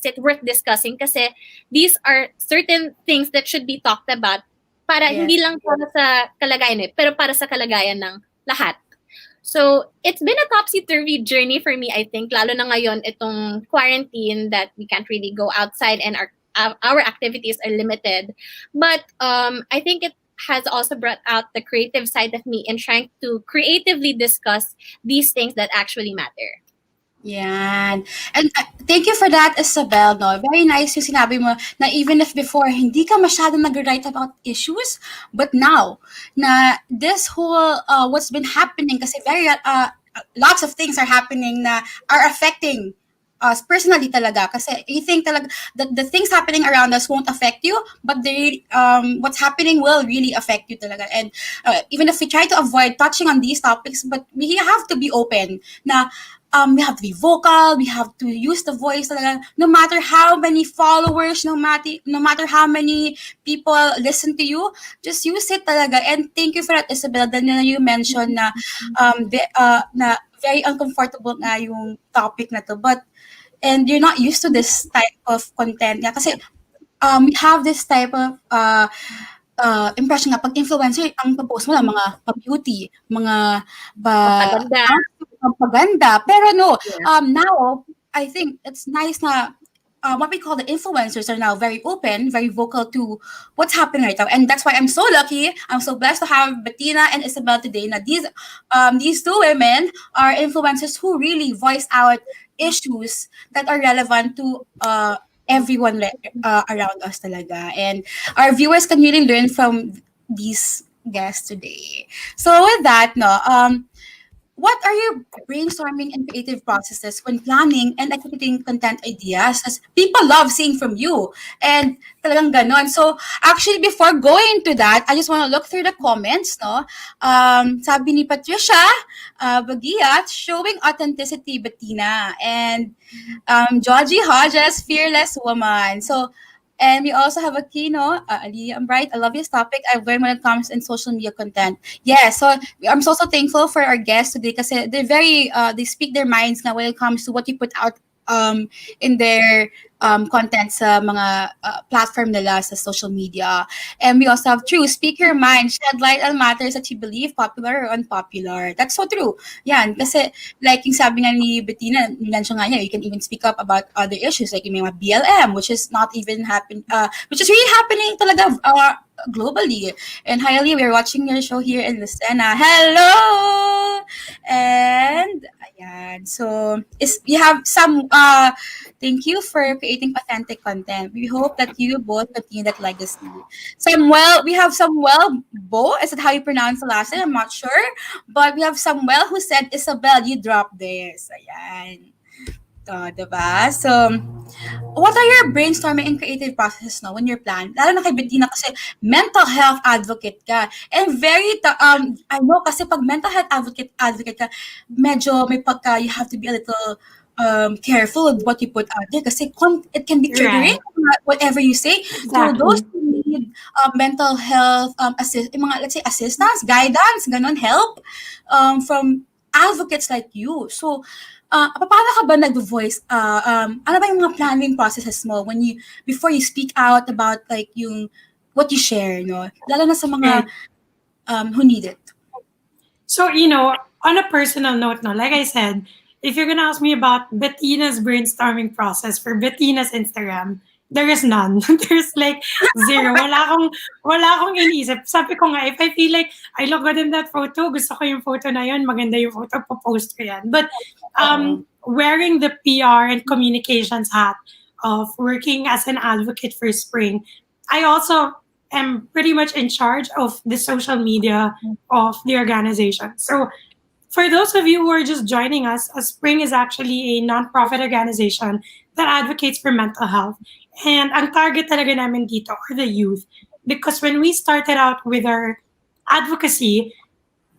it worth discussing, kasi these are certain things that should be talked about para hindi lang para sa kalagayan pero para sa kalagayan ng lahat. So, it's been a topsy-turvy journey for me, I think, lalo na ngayon itong quarantine that we can't really go outside and our activities are limited. But I think it has also brought out the creative side of me in trying to creatively discuss these things that actually matter. Yan. And thank you for that, Ysabel. No? Very nice yung sinabi mo na even if before hindi ka masyadong nag-write about issues, but now na this whole what's been happening, kasi very lots of things are happening na are affecting us personally talaga, kasi you think talaga that the things happening around us won't affect you, but what's happening will really affect you talaga. And even if we try to avoid touching on these topics, but we have to be open na we have to be vocal, we have to use the voice talaga, no matter how many followers, no matter how many people listen to you, just use it talaga. And thank you for that, Ysabel, that you mentioned na na very uncomfortable na yung topic na to, and you're not used to this type of content nga, kasi we have this type of impression nga pag influencer ang post mo lang mga pa-beauty, mga propaganda. Pero no, now I think it's nice na what we call the influencers are now very open, very vocal to what's happening right now. And that's why I'm so lucky, I'm so blessed to have Bettina and Ysabel today. Na these two women are influencers who really voice out issues that are relevant to everyone around us talaga. And our viewers can really learn from these guests today. So with that, no, what are your brainstorming and creative processes when planning and executing content ideas? As people love seeing from you. And talagang ganon. So, actually, before going to that, I just want to look through the comments, no? Sabi ni Patricia Bagiat, showing authenticity, Bettina. And Georgie Hodges, fearless woman. So, and we also have a keynote, Aliya Ambray. I love this topic. I've learned when it comes in social media content. Yeah, so I'm so thankful for our guests today because they're very, they speak their minds now when it comes to what you put out in their content sa mga platform nila sa social media. And we also have true, speak your mind, shed light on matters that you believe popular or unpopular. That's so true. Yan, kasi like yung sabi nga ni Bettina, mention nga niya, you can even speak up about other issues like yung mga BLM, which is not even which is really happening talaga globally. And hi, Ali, we're watching your show here in Lucena. Hello! And ayan, so we have some thank you for creating authentic content. We hope that you both continue that legacy. We have Samuel Bo. Is that how you pronounce the last name? I'm not sure. But we have Samuel who said, Ysabel, you dropped this. Ayan. Diba? So, what are your brainstorming and creative processes when you're planned? Lalo na kay Bettina kasi mental health advocate ka. And I know kasi pag mental health advocate ka, medyo may pagka, you have to be a little careful with what you put out there kasi it can be triggering whatever you say. Exactly. So those who need mental health let's say assistance, guidance, ganon, help from advocates like you. So paano ka ba nag-voice? Ano ba yung mga planning processes mo before you speak out about like what you share, no? Lalo na sa mga who need it. So, on a personal note, no, like I said, if you're gonna ask me about Bettina's brainstorming process for Bettina's Instagram, there is none. There's like zero. Wala akong iniisip. Sabi ko nga, if I feel like I look good in that photo, gusto ko yung photo na yun, maganda yung photo, post ko yan. But wearing the PR and communications hat of working as an advocate for Spring, I also am pretty much in charge of the social media of the organization. So for those of you who are just joining us, Spring is actually a nonprofit organization that advocates for mental health. And ang target talaga namin dito are the youth. Because when we started out with our advocacy,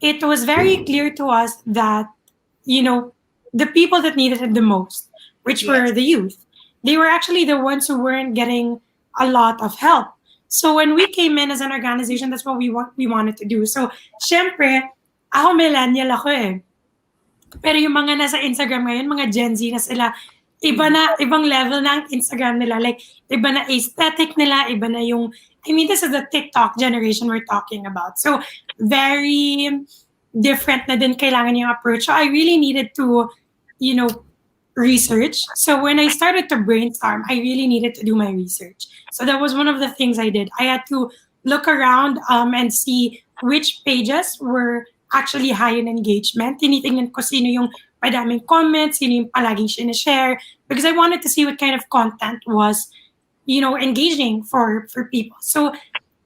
it was very clear to us that, the people that needed it the most, which were the youth, they were actually the ones who weren't getting a lot of help. So when we came in as an organization, that's what we wanted to do. So, syempre, ako millennial ako eh. Pero yung mga nasa Instagram ngayon, mga Gen Z na sila, ibang level na ang Instagram nila. Like, iba na aesthetic nila, iba na yung, this is the TikTok generation we're talking about. So, very different na din kailangan yung approach. So, I really needed to, research. So, when I started to brainstorm, I really needed to do my research. So, that was one of the things I did. I had to look around and see which pages were actually high in engagement. Tinitingnan ko sino yung madaming comments, sino yung palaging sinishare, because I wanted to see what kind of content was, engaging for people. So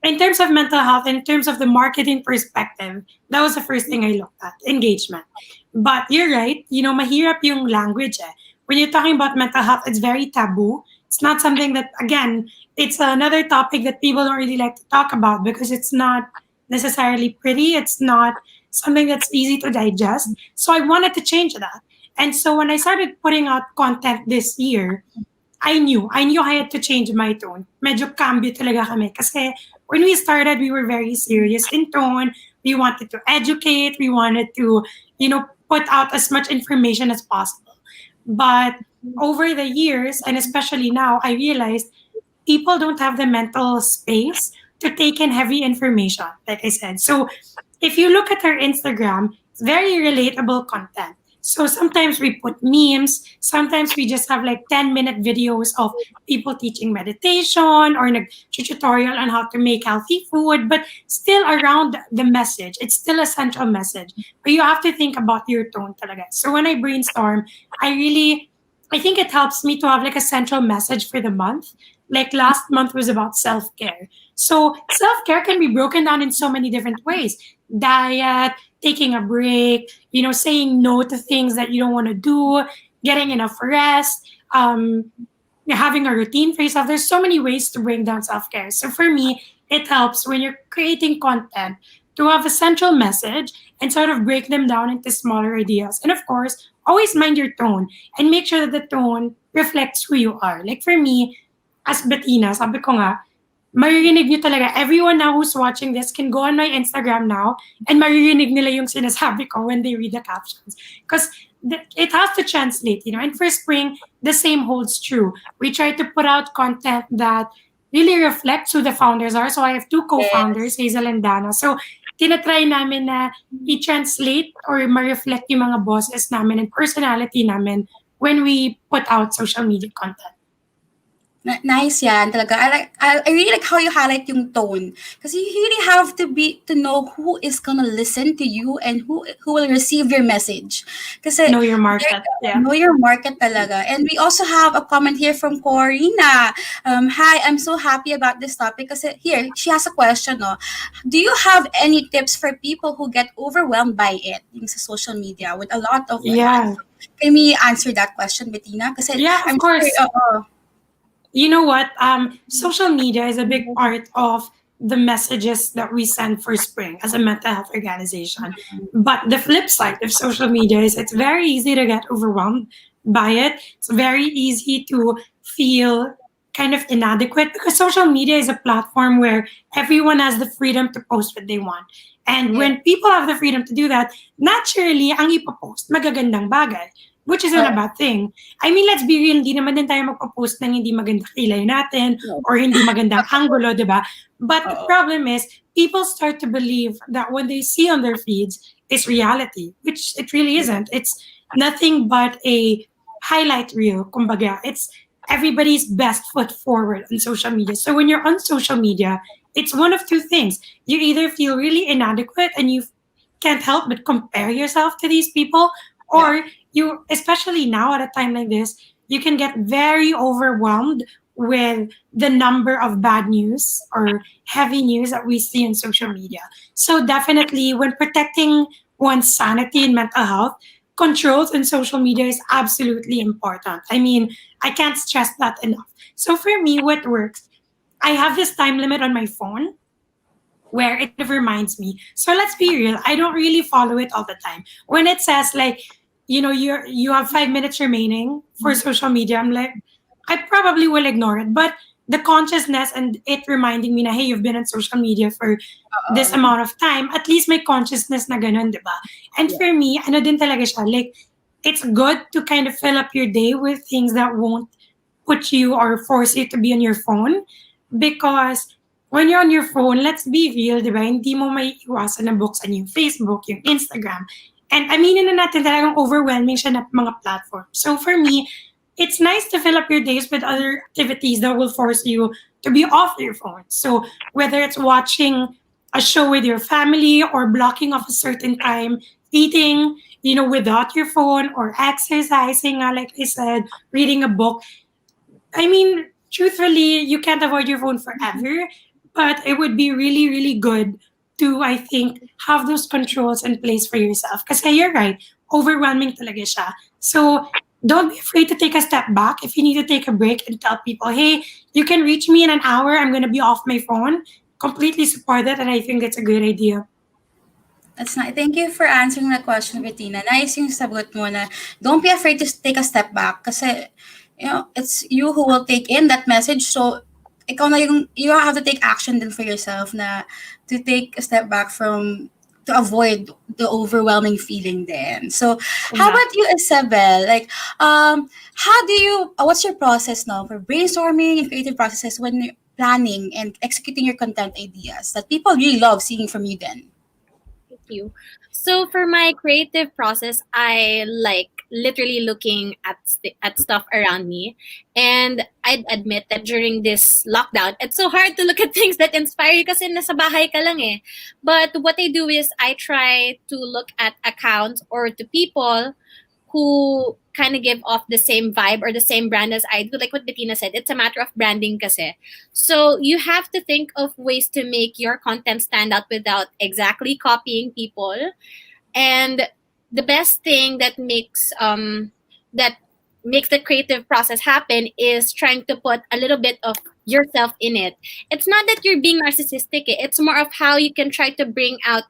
in terms of mental health, in terms of the marketing perspective, that was the first thing I looked at, engagement. But you're right, mahirap yung language eh. When you're talking about mental health, it's very taboo. It's not something that, again, it's another topic that people don't really like to talk about because it's not necessarily pretty. It's not something that's easy to digest. So I wanted to change that. And so when I started putting out content this year, I knew I had to change my tone. Medyo cambio talaga kami. Kasi when we started, we were very serious in tone. We wanted to educate. We wanted to, put out as much information as possible. But over the years, and especially now, I realized people don't have the mental space to take in heavy information, like I said. So if you look at our Instagram, it's very relatable content. So sometimes we put memes, sometimes we just have like 10-minute videos of people teaching meditation or tutorial on how to make healthy food, but still around the message. It's still a central message. But you have to think about your tone talaga. So when I brainstorm, I think it helps me to have like a central message for the month. Like last month was about self-care. So self-care can be broken down in so many different ways. diet, taking a break, saying no to things that you don't want to do, getting enough rest, having a routine for yourself. There's so many ways to bring down self-care. So for me, it helps when you're creating content to have a central message and sort of break them down into smaller ideas. And of course, always mind your tone and make sure that the tone reflects who you are. Like for me, as Bettina, sabi ko nga, maririnig nyo talaga. Everyone now who's watching this can go on my Instagram now and maririnig nila yung sinasabi ko when they read the captions. Because it has to translate, And for spring, the same holds true. We try to put out content that really reflects who the founders are. So I have two co-founders, Hazel and Dana. So tinatry namin na i-translate or ma-reflect yung mga bosses namin and personality namin when we put out social media content. Nice yan talaga. I really like how you highlight yung tone. Kasi you really have to know who is gonna listen to you and who will receive your message. Kasi know your market. Yeah. Know your market talaga. And we also have a comment here from Corina. Hi, I'm so happy about this topic. Kasi here, she has a question. No? Do you have any tips for people who get overwhelmed by it yung sa social media with a lot of Can we answer that question, Bettina? Kasi of course. Sure, you know what? Social media is a big part of the messages that we send for spring as a mental health organization. But the flip side of social media is it's very easy to get overwhelmed by it. It's very easy to feel kind of inadequate because social media is a platform where everyone has the freedom to post what they want. And when people have the freedom to do that, naturally, ang ipopost, magagandang bagay. Which isn't a bad thing. I mean, let's be real, hindi naman din tayo magpo-post ng hindi maganda kilay natin or hindi magandang angulo, di ba? But the problem is, people start to believe that what they see on their feeds is reality, which it really isn't. It's nothing but a highlight reel, kumbaga. It's everybody's best foot forward on social media. So when you're on social media, it's one of two things. You either feel really inadequate and you can't help but compare yourself to these people, or you, especially now at a time like this, you can get very overwhelmed with the number of bad news or heavy news that we see on social media. So definitely when protecting one's sanity and mental health, controls on social media is absolutely important. I mean, I can't stress that enough. So for me, what works, I have this time limit on my phone where it reminds me. So let's be real, I don't really follow it all the time. When it says like, you have 5 minutes remaining for social media, I'm like, I probably will ignore it. But the consciousness and it reminding me na, hey, you've been on social media for this amount of time, at least may consciousness na ganun, di ba? And for me, ano din talaga siya, like, it's good to kind of fill up your day with things that won't put you or force you to be on your phone. Because when you're on your phone, let's be real, di ba? Hindi mo may iwasan na buksan yung Facebook, yung Instagram. And aminin na natin talagang overwhelming siya na mga platform. So for me, it's nice to fill up your days with other activities that will force you to be off your phone. So whether it's watching a show with your family or blocking off a certain time, eating, without your phone, or exercising, like I said, reading a book. I mean, truthfully, you can't avoid your phone forever, but it would be really, really good to, I think, have those controls in place for yourself. Kasi you're right, overwhelming talaga siya. So don't be afraid to take a step back. If you need to take a break and tell people, hey, you can reach me in an hour, I'm going to be off my phone. Completely support that, and I think that's a good idea. That's nice. Thank you for answering that question, Bettina. Nice yung sagot mo na don't be afraid to take a step back kasi it's you who will take in that message. So ikaw na you have to take action then for yourself na to take a step back to avoid the overwhelming feeling then. So how about you, Ysabel? Like, what's your process now for brainstorming and creative processes when you're planning and executing your content ideas that people really love seeing from you then? Thank you. So for my creative process, I like literally looking at stuff around me. And I'd admit that during this lockdown, it's so hard to look at things that inspire you kasi nasa bahay ka lang eh. But what I do is I try to look at accounts or to people who kind of give off the same vibe or the same brand as I do. Like what Bettina said, it's a matter of branding kasi. So you have to think of ways to make your content stand out without exactly copying people. And the best thing that makes the creative process happen is trying to put a little bit of yourself in it. It's not that you're being narcissistic. It's more of how you can try to bring out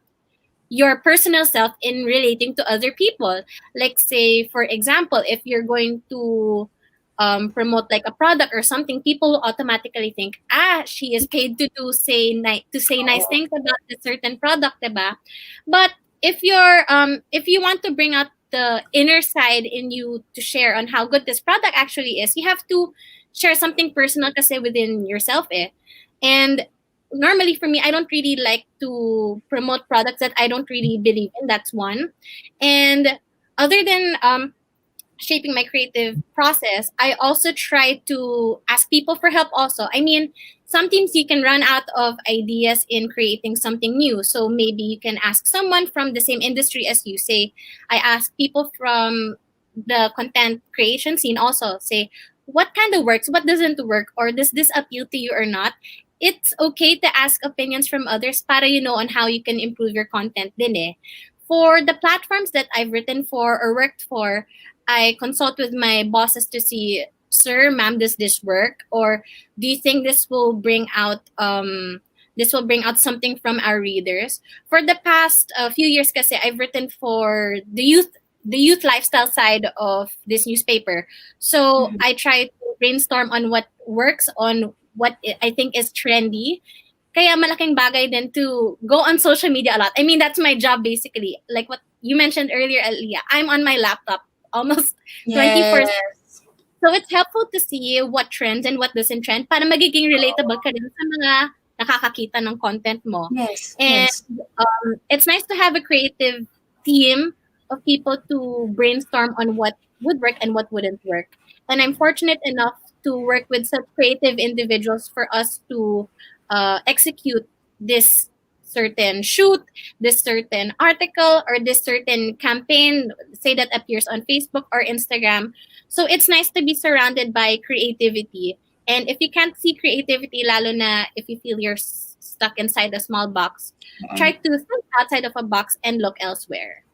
your personal self in relating to other people. Like say, for example, if you're going to promote like a product or something, people will automatically think, she is paid to say nice things about a certain product, diba? But if you want to bring out the inner side in you to share on how good this product actually is, you have to share something personal kasi within yourself eh. And normally for me, I don't really like to promote products that I don't really believe in. That's one. And other than shaping my creative process, I also try to ask people for help also. I mean, sometimes you can run out of ideas in creating something new. So maybe you can ask someone from the same industry as you. Say, I ask people from the content creation scene also. Say, what kind of works? What doesn't work? Or does this appeal to you or not? It's okay to ask opinions from others para you know on how you can improve your content din eh. For the platforms that I've written for or worked for, I consult with my bosses to see, sir, ma'am, does this work? Or do you think this will bring out something from our readers? For the past few years kasi, I've written for the youth lifestyle side of this newspaper. So I try to brainstorm on what works, on what I think is trendy. Kaya malaking bagay din to go on social media a lot. I mean, that's my job basically. Like what you mentioned earlier, Aliya, I'm on my laptop almost 24/7. So it's helpful to see what trends and what doesn't trend para magiging relatable ka rin sa mga nakakakita ng content mo. Yes. And it's nice to have a creative team of people to brainstorm on what would work and what wouldn't work. And I'm fortunate enough to work with such creative individuals for us to execute this certain shoot, this certain article, or this certain campaign, say that appears on Facebook or Instagram. So it's nice to be surrounded by creativity. And if you can't see creativity, lalo na if you feel you're stuck inside a small box, try to think outside of a box and look elsewhere.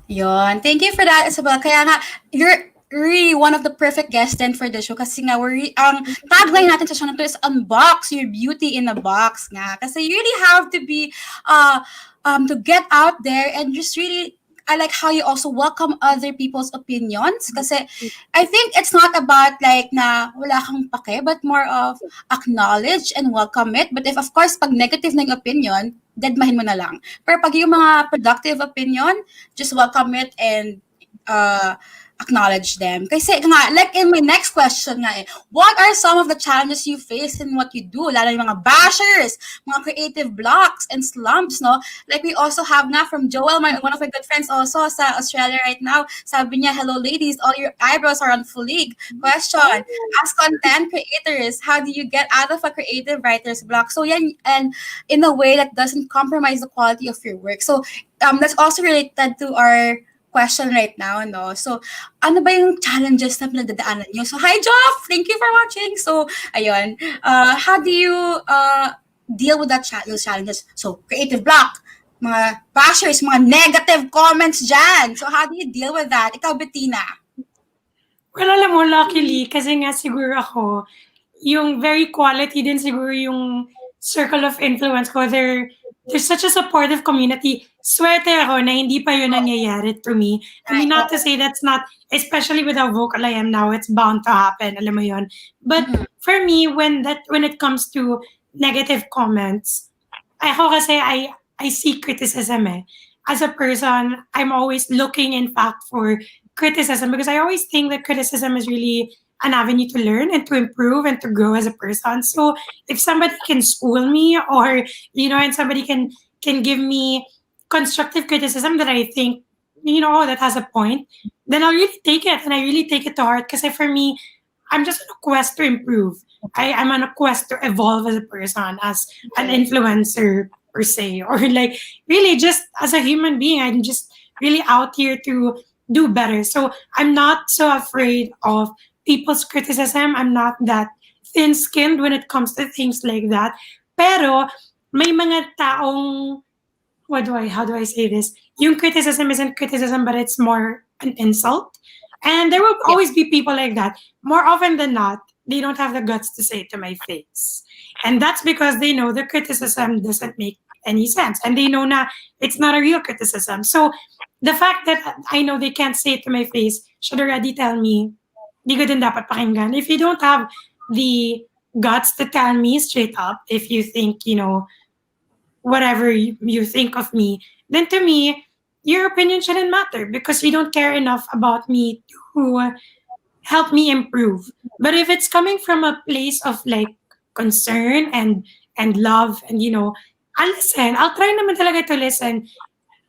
Yon. Thank you for that, Ysabel. Kaya nga, you're really one of the perfect guests then for the show kasi nga ang tagline natin sa show na to is unbox your beauty in a box nga. Kasi you really have to be to get out there and just really, I like how you also welcome other people's opinions kasi I think it's not about like na wala kang pake but more of acknowledge and welcome it. But if of course pag negative na yung opinion, deadmahin mo na lang. Pero pag yung mga productive opinion, just welcome it and acknowledge them. Kasi nga, like in my next question nga what are some of the challenges you face in what you do? Lalo yung mga bashers, mga creative blocks and slumps, no? Like we also have na from Joel, one of my good friends also sa Australia right now. Sabi niya, hello ladies, all your eyebrows are on fulig. Question, as content creators, how do you get out of a creative writer's block? So yan, and in a way that doesn't compromise the quality of your work. So that's also related to our question right now, no? So, ano ba yung challenges na pinagdadaanan nyo? So, hi, Joff! Thank you for watching. So, ayun. How do you deal with those challenges? So, creative block, mga bashers, mga negative comments dyan. So, how do you deal with that? Ikaw, Bettina. Well, alam mo, luckily, kasi nga siguro ako, yung very quality din siguro yung circle of influence ko. There's such a supportive community. Swerte ako na hindi pa yun nangyayari to me. I mean, not to say that's not, especially with how vocal I am now, it's bound to happen, alam mo yun. But for me, when it comes to negative comments, ako kasi I see criticism eh. As a person, I'm always looking, in fact, for criticism because I always think that criticism is really an avenue to learn and to improve and to grow as a person. So if somebody can school me or, and somebody can give me constructive criticism that I think, that has a point, then I'll really take it and I really take it to heart because for me, I'm just on a quest to improve. I'm on a quest to evolve as a person, as an influencer per se, or like really just as a human being. I'm just really out here to do better. So I'm not so afraid of people's criticism. I'm not that thin-skinned when it comes to things like that. Pero may mga taong, how do I say this? Yung criticism isn't criticism, but it's more an insult. And there will always be people like that. More often than not, they don't have the guts to say it to my face. And that's because they know the criticism doesn't make any sense. And they know na it's not a real criticism. So the fact that I know they can't say it to my face should already tell me, di ko din dapat pakinggan. If you don't have the guts to tell me straight up, if you think, whatever you think of me, then to me, your opinion shouldn't matter because you don't care enough about me to help me improve. But if it's coming from a place of like concern and love and I'll listen. I'll try naman talaga to listen.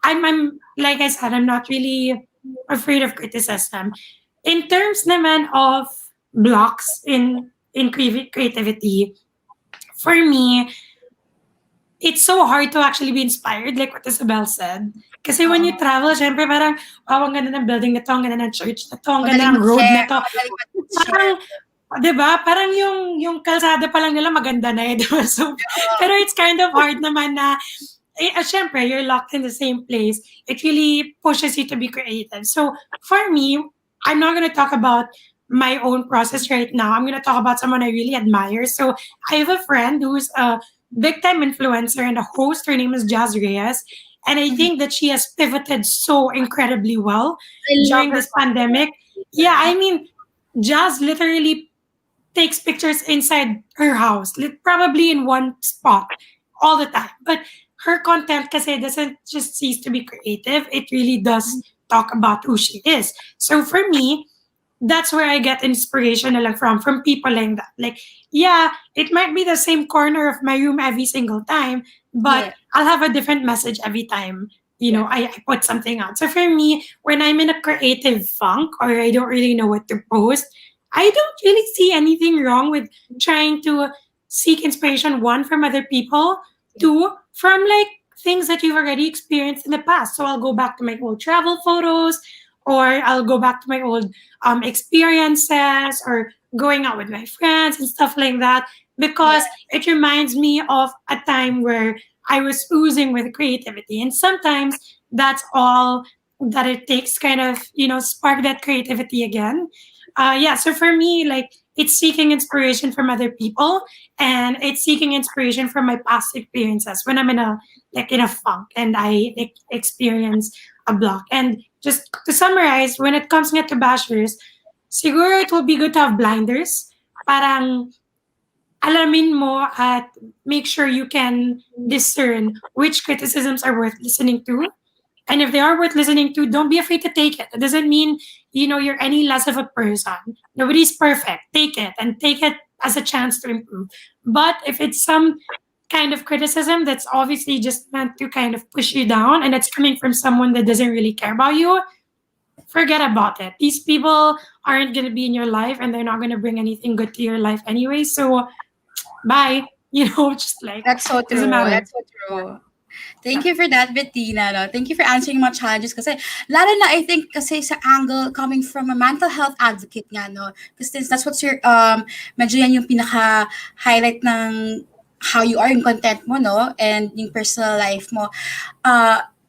I'm like I said, I'm not really afraid of criticism. In terms naman of blocks in creativity, for me, it's so hard to actually be inspired, like what Ysabel said. Kasi when you travel, syempre parang, ang ganda ng building na to, ang ganda ng church na to, ang ganda ng road na to. Parang, diba? Parang yung kalsada pa lang nila maganda na eh, diba? So, pero it's kind of hard naman na, syempre, you're locked in the same place. It really pushes you to be creative. So, for me, I'm not going to talk about my own process right now. I'm going to talk about someone I really admire. So, I have a friend who's a big-time influencer and a host. Her name is Jazz Reyes. And I think that she has pivoted so incredibly well during this pandemic. Yeah, I mean, Jazz literally takes pictures inside her house, probably in one spot all the time. But her content kasi doesn't just cease to be creative. It really does talk about who she is. So for me, that's where I get inspiration from people like that. Like, yeah, it might be the same corner of my room every single time, but I'll have a different message every time, I put something out. So for me, when I'm in a creative funk or I don't really know what to post, I don't really see anything wrong with trying to seek inspiration, one, from other people, two, from like things that you've already experienced in the past. So I'll go back to my old travel photos, or I'll go back to my old experiences, or going out with my friends and stuff like that, because it reminds me of a time where I was oozing with creativity. And sometimes that's all that it takes, kind of, spark that creativity again. So for me, like, it's seeking inspiration from other people, and it's seeking inspiration from my past experiences when I'm in a funk and I experience a block. And just to summarize, when it comes to bashers, siguro it will be good to have blinders. Parang alamin mo at make sure you can discern which criticisms are worth listening to. And if they are worth listening to, don't be afraid to take it. It doesn't mean, you're any less of a person. Nobody's perfect. Take it, and take it as a chance to improve. But if it's some kind of criticism that's obviously just meant to kind of push you down, and it's coming from someone that doesn't really care about you, forget about it. These people aren't going to be in your life, and they're not going to bring anything good to your life anyway. So, bye. Just like, That's so true. doesn't matter. That's so true. Thank you for that, Bettina. No? Thank you for answering my challenges. Kasi, lalo na, I think, kasi sa angle coming from a mental health advocate nga, no? Kasi that's what's your, medyo yan yung pinaka-highlight ng how you are, yung content mo, no? And yung personal life mo.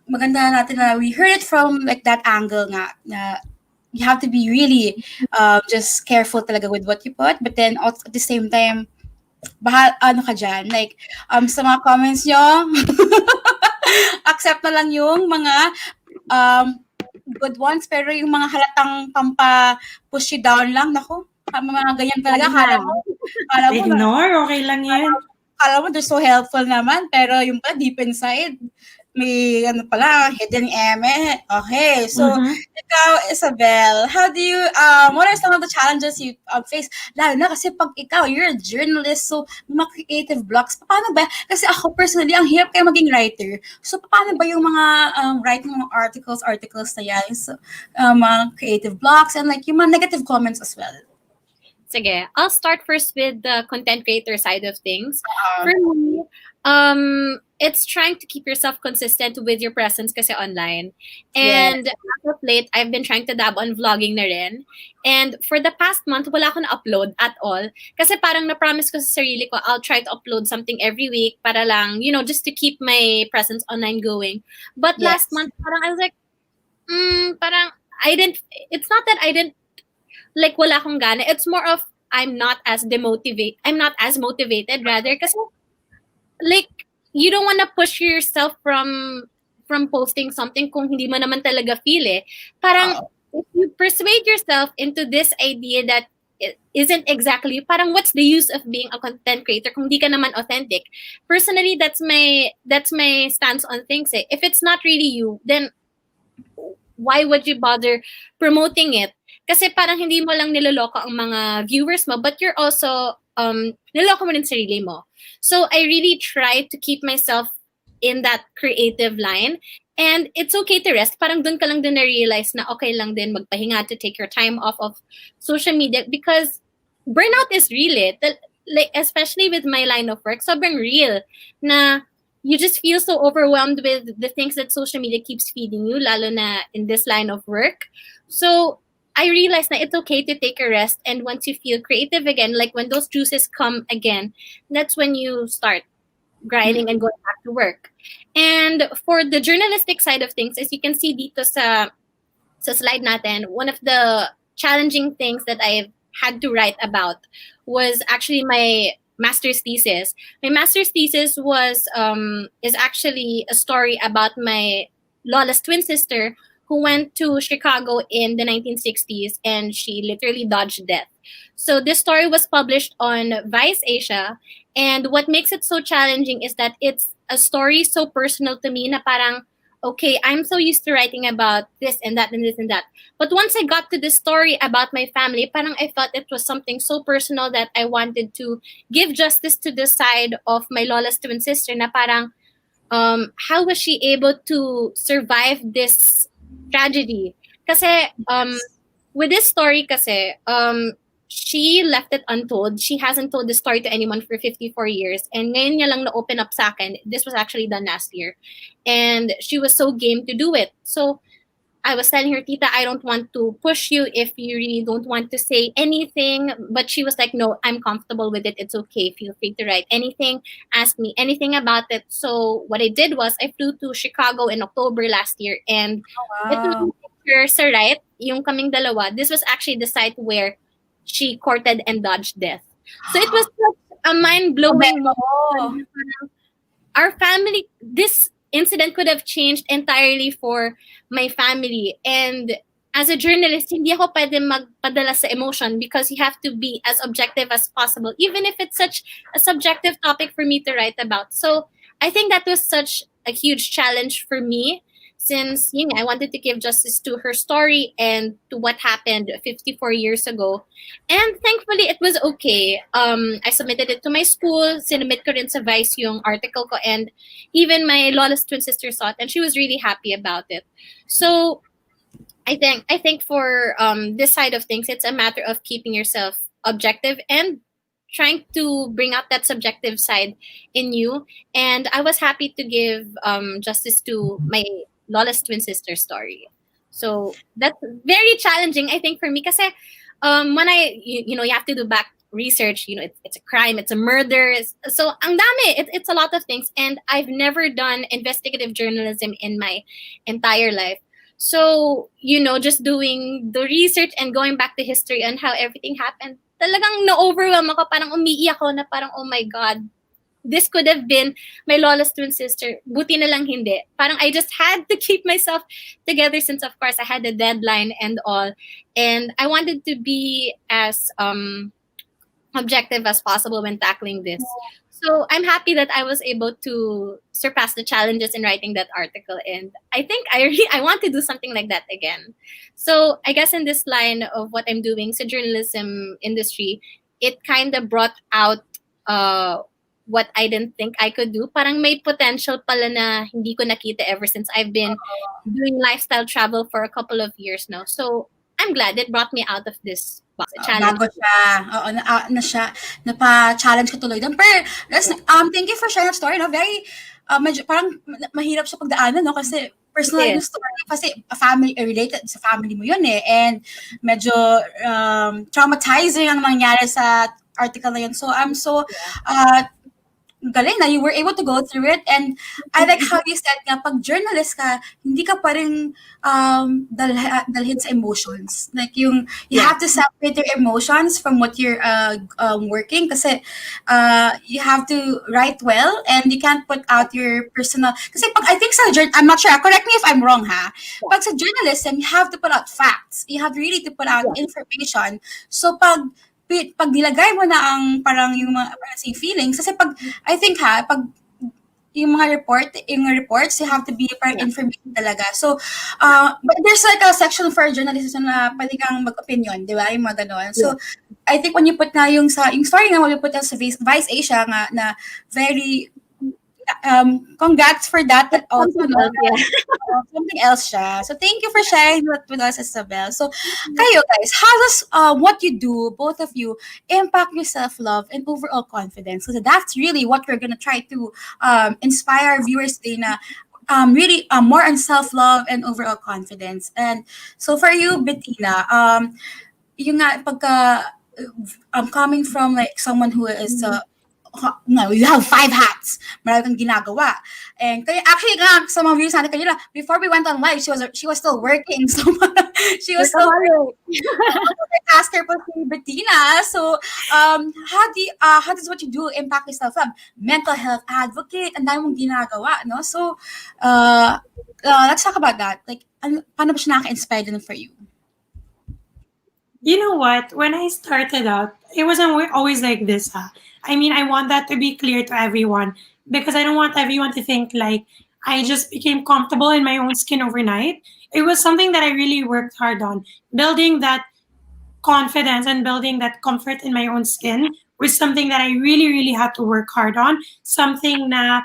Maganda natin na we heard it from like that angle nga, na you have to be really just careful talaga with what you put, but then also at the same time, ano ka dyan, like, sa mga comments nyo, accept na lang yung mga good ones, pero yung mga halatang pampa-push you down lang, nako, mga ganyan talaga, kala mo, ignore, okay lang yan. Kala mo, they're so helpful naman, pero yung pala, deep inside, may hidden eme. Okay, so ikaw, Ysabel, how do you, what are some of the challenges you face? Lalo na kasi pag ikaw, you're a journalist, so mga creative blocks, paano ba? Kasi ako personally, ang hirap kaya maging writer. So paano ba yung mga writing mga articles na yan, so, mga creative blocks, and like yung mga negative comments as well? Sige, I'll start first with the content creator side of things. For me, it's trying to keep yourself consistent with your presence kasi online. And as of late, I've been trying to dab on vlogging na rin. And for the past month, wala akong na-upload at all. Kasi parang na-promise ko sa sarili ko, I'll try to upload something every week para lang, just to keep my presence online going. But last month, parang I was like, parang it's not that I didn't, like wala akong gana. It's more of, I'm not as motivated rather. Kasi like, you don't want to push yourself from posting something kung hindi mo naman talaga feel eh. Parang if you persuade yourself into this idea that it isn't exactly, parang what's the use of being a content creator kung hindi ka naman authentic? Personally, that's my stance on things eh. If it's not really you, then why would you bother promoting it? Kasi parang hindi mo lang niloloko ang mga viewers mo, but you're also niloloko mo rin sarili mo. So I really try to keep myself in that creative line. And it's okay to rest. Parang dun ka lang din na-realize na okay lang din magpahinga, to take your time off of social media, because burnout is real eh. Like, especially with my line of work, sobrang real na you just feel so overwhelmed with the things that social media keeps feeding you, lalo na in this line of work. So I realized that it's okay to take a rest, and once you feel creative again, like when those juices come again, that's when you start grinding and going back to work. And for the journalistic side of things, as you can see dito sa slide natin, one of the challenging things that I've had to write about was actually my master's thesis. My master's thesis is actually a story about my lawless twin sister who went to Chicago in the 1960s, and she literally dodged death. So this story was published on Vice Asia, and what makes it so challenging is that it's a story so personal to me na parang, okay, I'm so used to writing about this and that and this and that. But once I got to this story about my family, parang I felt it was something so personal that I wanted to give justice to the side of my lawless twin sister na parang, how was she able to survive this tragedy? Kasi with this story kasi, she left it untold. She hasn't told this story to anyone for 54 years. And ngayon niya lang na-open up sa akin. This was actually done last year. And she was so game to do it. So I was telling her, Tita, I don't want to push you if you really don't want to say anything. But she was like, no, I'm comfortable with it. It's okay. Feel free to write anything. Ask me anything about it. So what I did was I flew to Chicago in October last year. And it was picture sa right, yung kaming dalawa. This was actually the site where she courted and dodged death. So it was such a mind-blowing moment. Our family, this incident could have changed entirely for my family. And as a journalist, hindi ako pwede magpadala sa emotion because you have to be as objective as possible, even if it's such a subjective topic for me to write about. So I think that was such a huge challenge for me, since I wanted to give justice to her story and to what happened 54 years ago. And thankfully, it was okay. I submitted it to my school, sinubmit ko rin sa Vice yung article ko, and even my lawless twin sister saw it, and she was really happy about it. So I think for this side of things, it's a matter of keeping yourself objective and trying to bring out that subjective side in you. And I was happy to give justice to my lawless twin sister story. So that's very challenging, I think, for me. Kasi when you have to do back research, it's a crime, it's a murder. So ang dami, it's a lot of things. And I've never done investigative journalism in my entire life. So, just doing the research and going back to history on how everything happened, talagang na-overwhelm ako, parang umiiyak ako na parang, oh my God, this could have been my lawless twin sister. Buti na lang hindi. Parang I just had to keep myself together since, of course, I had a deadline and all. And I wanted to be as objective as possible when tackling this. So I'm happy that I was able to surpass the challenges in writing that article. And I think I want to do something like that again. So I guess in this line of what I'm doing sa journalism industry, it kind of brought out what I didn't think I could do. Parang may potential pala na hindi ko nakita ever since I've been doing lifestyle travel for a couple of years now. So I'm glad it brought me out of this challenge. Bago siya. Oo, na siya. Napa-challenge ko tuloy doon. Pero, thank you for sharing that story. No? Very, medyo parang mahirap siya pagdaanan, no? Kasi personal yung Yes. story, kasi family related sa family mo yun eh, and medyo traumatizing ang nangyari sa article na yun. So I'm so galing na you were able to go through it, and I like how you said nga pag journalist ka, hindi ka pa rin dalhin sa emotions. Like you have to separate your emotions from what you're working, kasi you have to write well and you can't put out your personal, kasi pag I think sa I'm not sure, correct me if I'm wrong ha, pag sa journalism you have to put out facts, you have really to put out information. So pag nilagay mo na ang parang yung mga parang say feelings, kasi pag I think pag yung mga reports, you have to be parang information talaga. So but there's like a section for journalism na pwede kang mag-opinion, di ba? Yung mga ganon. So I think when you put na yung story nga, when you put na sa Vice Asia nga na very congrats for that, but also something else siya. So thank you for sharing that with us, Ysabel. So kayo guys, how does what you do, both of you, impact your self-love and overall confidence? So that's really what we're gonna try to inspire our viewers today na really more on self-love and overall confidence. And so for you, Bettina, yung nga pagka coming from like someone who is no, you have 5 hats. Marami kang ginagawa. And kaya actually sa mga viewers natin kanila, before we went on live, she was still working. So she was still working. Ask her po si Bettina. So how does what you do impact yourself? Mental health advocate, ang dami mong ginagawa, no? So let's talk about that. Like, paano ba siya nakaka-inspire din for you? You know what? When I started out, it wasn't always like this. I mean, I want that to be clear to everyone, because I don't want everyone to think like I just became comfortable in my own skin overnight. It was something that I really worked hard on. Building that confidence and building that comfort in my own skin was something that I really, really had to work hard on. Something that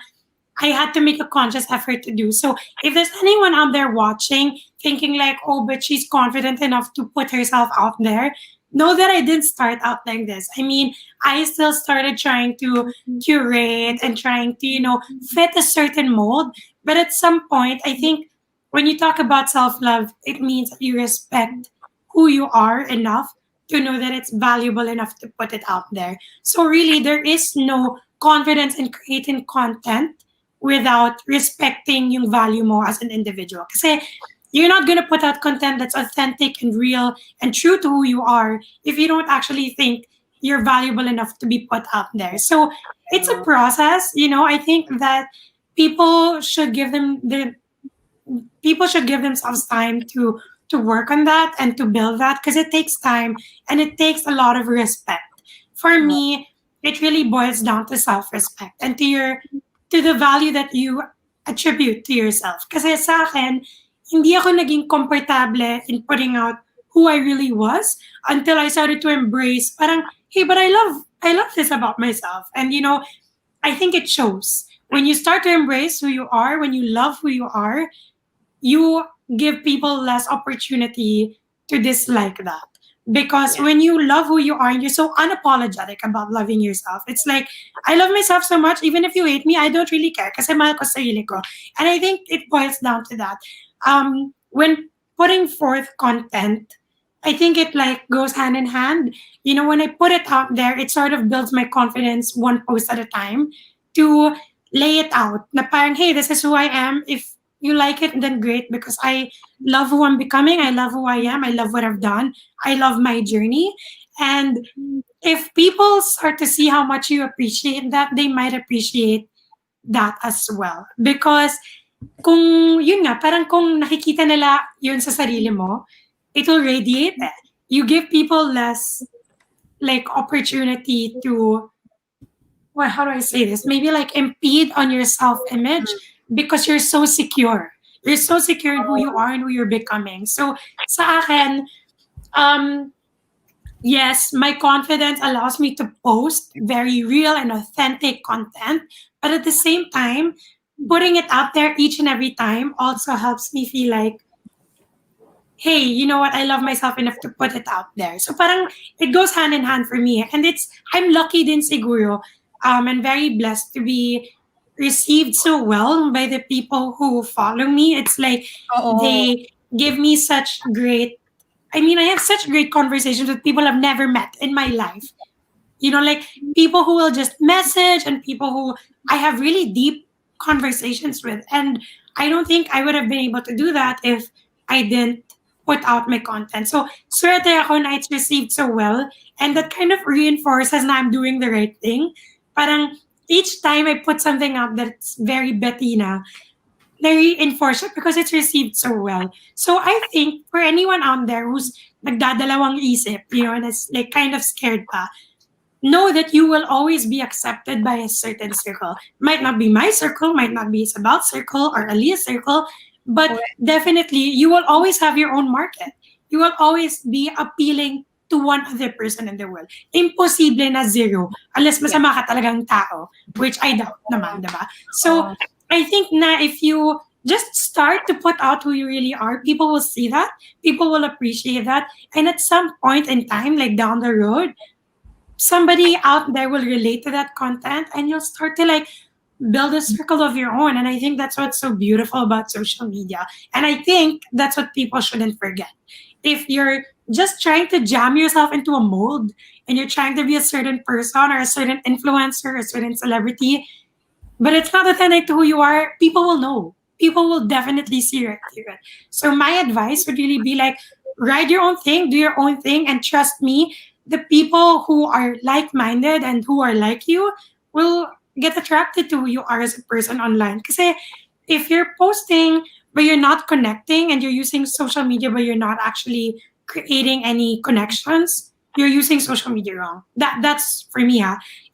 I had to make a conscious effort to do. So if there's anyone out there watching thinking like, oh, but she's confident enough to put herself out there, know that I didn't start out like this. I mean, I still started trying to curate and trying to, fit a certain mold. But at some point, I think when you talk about self-love, it means that you respect who you are enough to know that it's valuable enough to put it out there. So really, there is no confidence in creating content without respecting yung value mo as an individual. Kasi you're not going to put out content that's authentic and real and true to who you are if you don't actually think you're valuable enough to be put out there. So it's a process. I think that people should give themselves time to work on that and to build that, because it takes time and it takes a lot of respect. For me, it really boils down to self-respect and to the value that you attribute to yourself. Kasi sa akin, hindi ako naging komportable in putting out who I really was until I started to embrace parang, hey, but I love this about myself. And I think it shows. When you start to embrace who you are, when you love who you are, you give people less opportunity to dislike that. Because when you love who you are and you're so unapologetic about loving yourself, it's like, I love myself so much, even if you hate me, I don't really care kasi mahal ko sarili ko. And I think it boils down to that. When putting forth content, I think it like goes hand in hand. When I put it out there, it sort of builds my confidence one post at a time to lay it out. Na parang, hey, this is who I am. If you like it, then great, because I love who I'm becoming. I love who I am. I love what I've done. I love my journey. And if people start to see how much you appreciate that, they might appreciate that as well. Because kung nakikita nila yun sa sarili mo, it will radiate. You give people less like opportunity to, how do I say this? Maybe like impede on your self-image because you're so secure. You're so secure in who you are and who you're becoming. So sa akin, yes, my confidence allows me to post very real and authentic content, but at the same time, putting it out there each and every time also helps me feel like, hey, you know what? I love myself enough to put it out there. So parang it goes hand in hand for me. And I'm lucky din siguro, and very blessed to be received so well by the people who follow me. It's like Oo. they give me such great, I mean, I have such great conversations with people I've never met in my life. You know, like people who will just message and people who I have really deep conversations with. And I don't think I would have been able to do that if I didn't put out my content. So, swerte ako na it's received so well. And that kind of reinforces na I'm doing the right thing. Parang each time I put something out that's very Bettina, they reinforce it because it's received so well. So I think for anyone out there who's nagdadalawang isip, you know, and it's like kind of scared pa, know that you will always be accepted by a certain circle. Might not be my circle, might not be Ysabel's circle or Aliya's circle, but definitely you will always have your own market. You will always be appealing to one other person in the world. Imposible na zero unless masama ka talagang tao, which I doubt naman, diba? So I think na if you just start to put out who you really are, people will see that, people will appreciate that, and at some point in time, like down the road, somebody out there will relate to that content and you'll start to like build a circle of your own. And I think that's what's so beautiful about social media. And I think that's what people shouldn't forget. If you're just trying to jam yourself into a mold and you're trying to be a certain person or a certain influencer or a certain celebrity, but it's not authentic to who you are, people will know. People will definitely see right through it. So my advice would really be like, ride your own thing, do your own thing, and trust me, the people who are like-minded and who are like you will get attracted to who you are as a person online. Because if you're posting but you're not connecting and you're using social media but you're not actually creating any connections, you're using social media wrong. That's for me.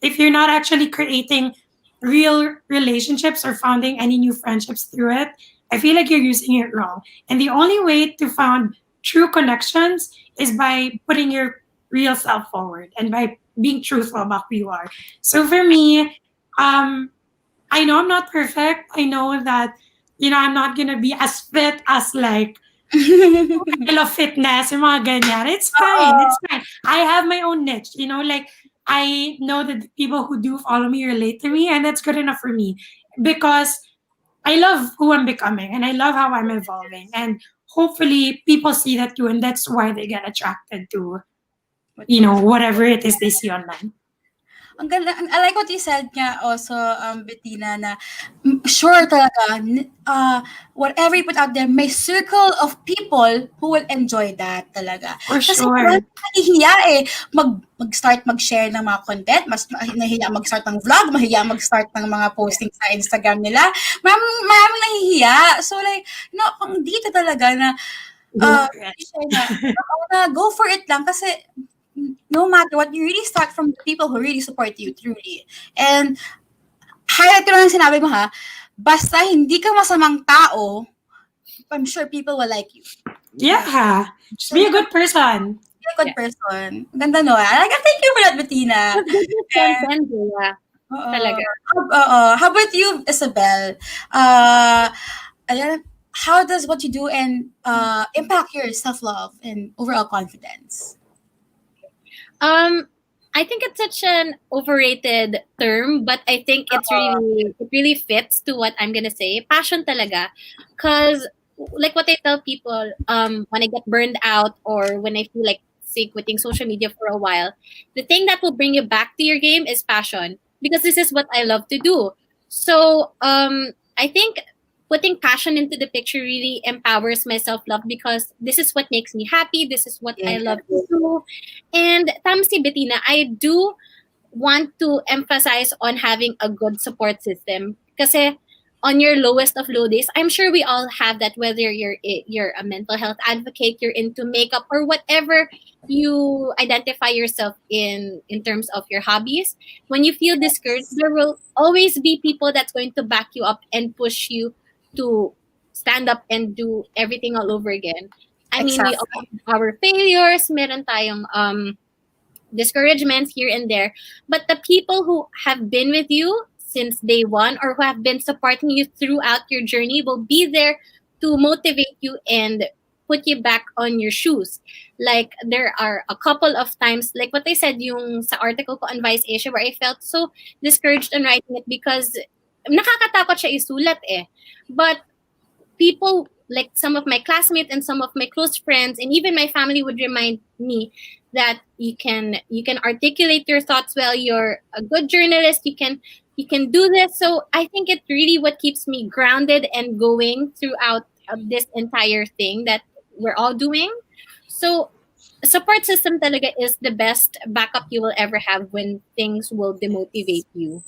If you're not actually creating real relationships or founding any new friendships through it, I feel like you're using it wrong. And the only way to found true connections is by putting your real self forward and by being truthful about who you are. So for me, I know I'm not perfect. I know that, you know, I'm not gonna be as fit as like of fitness and mga ganyan. It's fine. It's fine. I have my own niche. You know, like I know that the people who do follow me relate to me, and that's good enough for me because I love who I'm becoming and I love how I'm evolving. And hopefully people see that too, and that's why they get attracted to, you know, whatever it is they see online. Ang ganda, I like what you said nga also, Bettina, na sure talaga, whatever you put out there, may circle of people who will enjoy that talaga. For Kasi sure. nahihiya mag-start mag-share ng mga content, mas nahihiya mag-start ng vlog, mahihiya mag-start ng mga posting sa Instagram nila. Maraming nahihiya. So like, you know, kung dito talaga na, go for it lang kasi no matter what, you really start from the people who really support you truly. And highlight ko lang sinabi mo basta hindi ka masamang tao, I'm sure people will like you. Yeah. Just be a good person. Be a good person. Ganda no. Thank you for that, Bettina. Talaga. How about you, Ysabel? How does what you do and impact your self-love and overall confidence? I think it's such an overrated term, but I think it really fits to what I'm gonna say. Passion talaga. Cause like what I tell people, when I get burned out or when I feel like say quitting social media for a while, the thing that will bring you back to your game is passion. Because this is what I love to do. So I think putting passion into the picture really empowers my self-love because this is what makes me happy. This is what I love to do. And Tamsi Bettina, I do want to emphasize on having a good support system. Kasi on your lowest of low days, I'm sure we all have that, whether you're a mental health advocate, you're into makeup, or whatever you identify yourself in terms of your hobbies. When you feel discouraged, there will always be people that's going to back you up and push you to stand up and do everything all over again. I mean, we all have our failures, meron tayong discouragements here and there, but the people who have been with you since day one or who have been supporting you throughout your journey will be there to motivate you and put you back on your shoes. Like there are a couple of times, like what I said yung sa article ko on Vice Asia, where I felt so discouraged on writing it because nakakatakot siya isulat eh. But people, like some of my classmates and some of my close friends and even my family would remind me that you can articulate your thoughts well, you're a good journalist, you can do this. So I think it really what keeps me grounded and going throughout this entire thing that we're all doing. So support system talaga is the best backup you will ever have when things will demotivate you.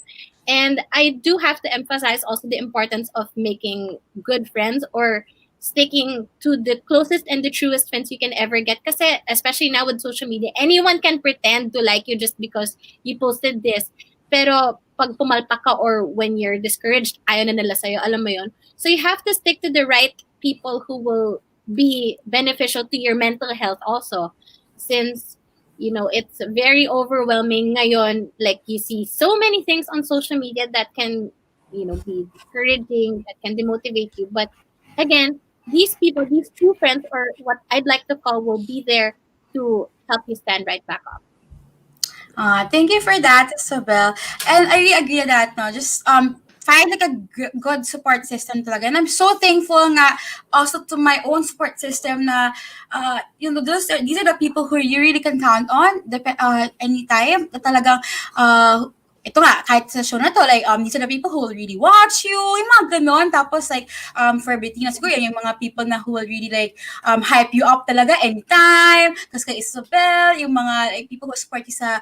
And I do have to emphasize also the importance of making good friends or sticking to the closest and the truest friends you can ever get. Kasi especially now with social media, anyone can pretend to like you just because you posted this. Pero pag pumalpak ka or when you're discouraged, ayaw na nila sa'yo, alam mo yon. So you have to stick to the right people who will be beneficial to your mental health also. Since it's very overwhelming ngayon. Like you see so many things on social media that can, be discouraging, that can demotivate you. But again, these people, these true friends, or what I'd like to call, will be there to help you stand right back up. Thank you for that, Isabel. And I really agree with that. No, just find like a good support system talaga. And I'm so thankful nga also to my own support system na these are the people who you really can count on anytime na talagang ito nga, kahit sa show na to, like, these are the people who will really watch you, yung mga ganon. Tapos, like, for Bettina, siguro yan, yung mga people na who will really, like, hype you up talaga anytime. Tapos kay Ysabel, yung mga like, people who support you sa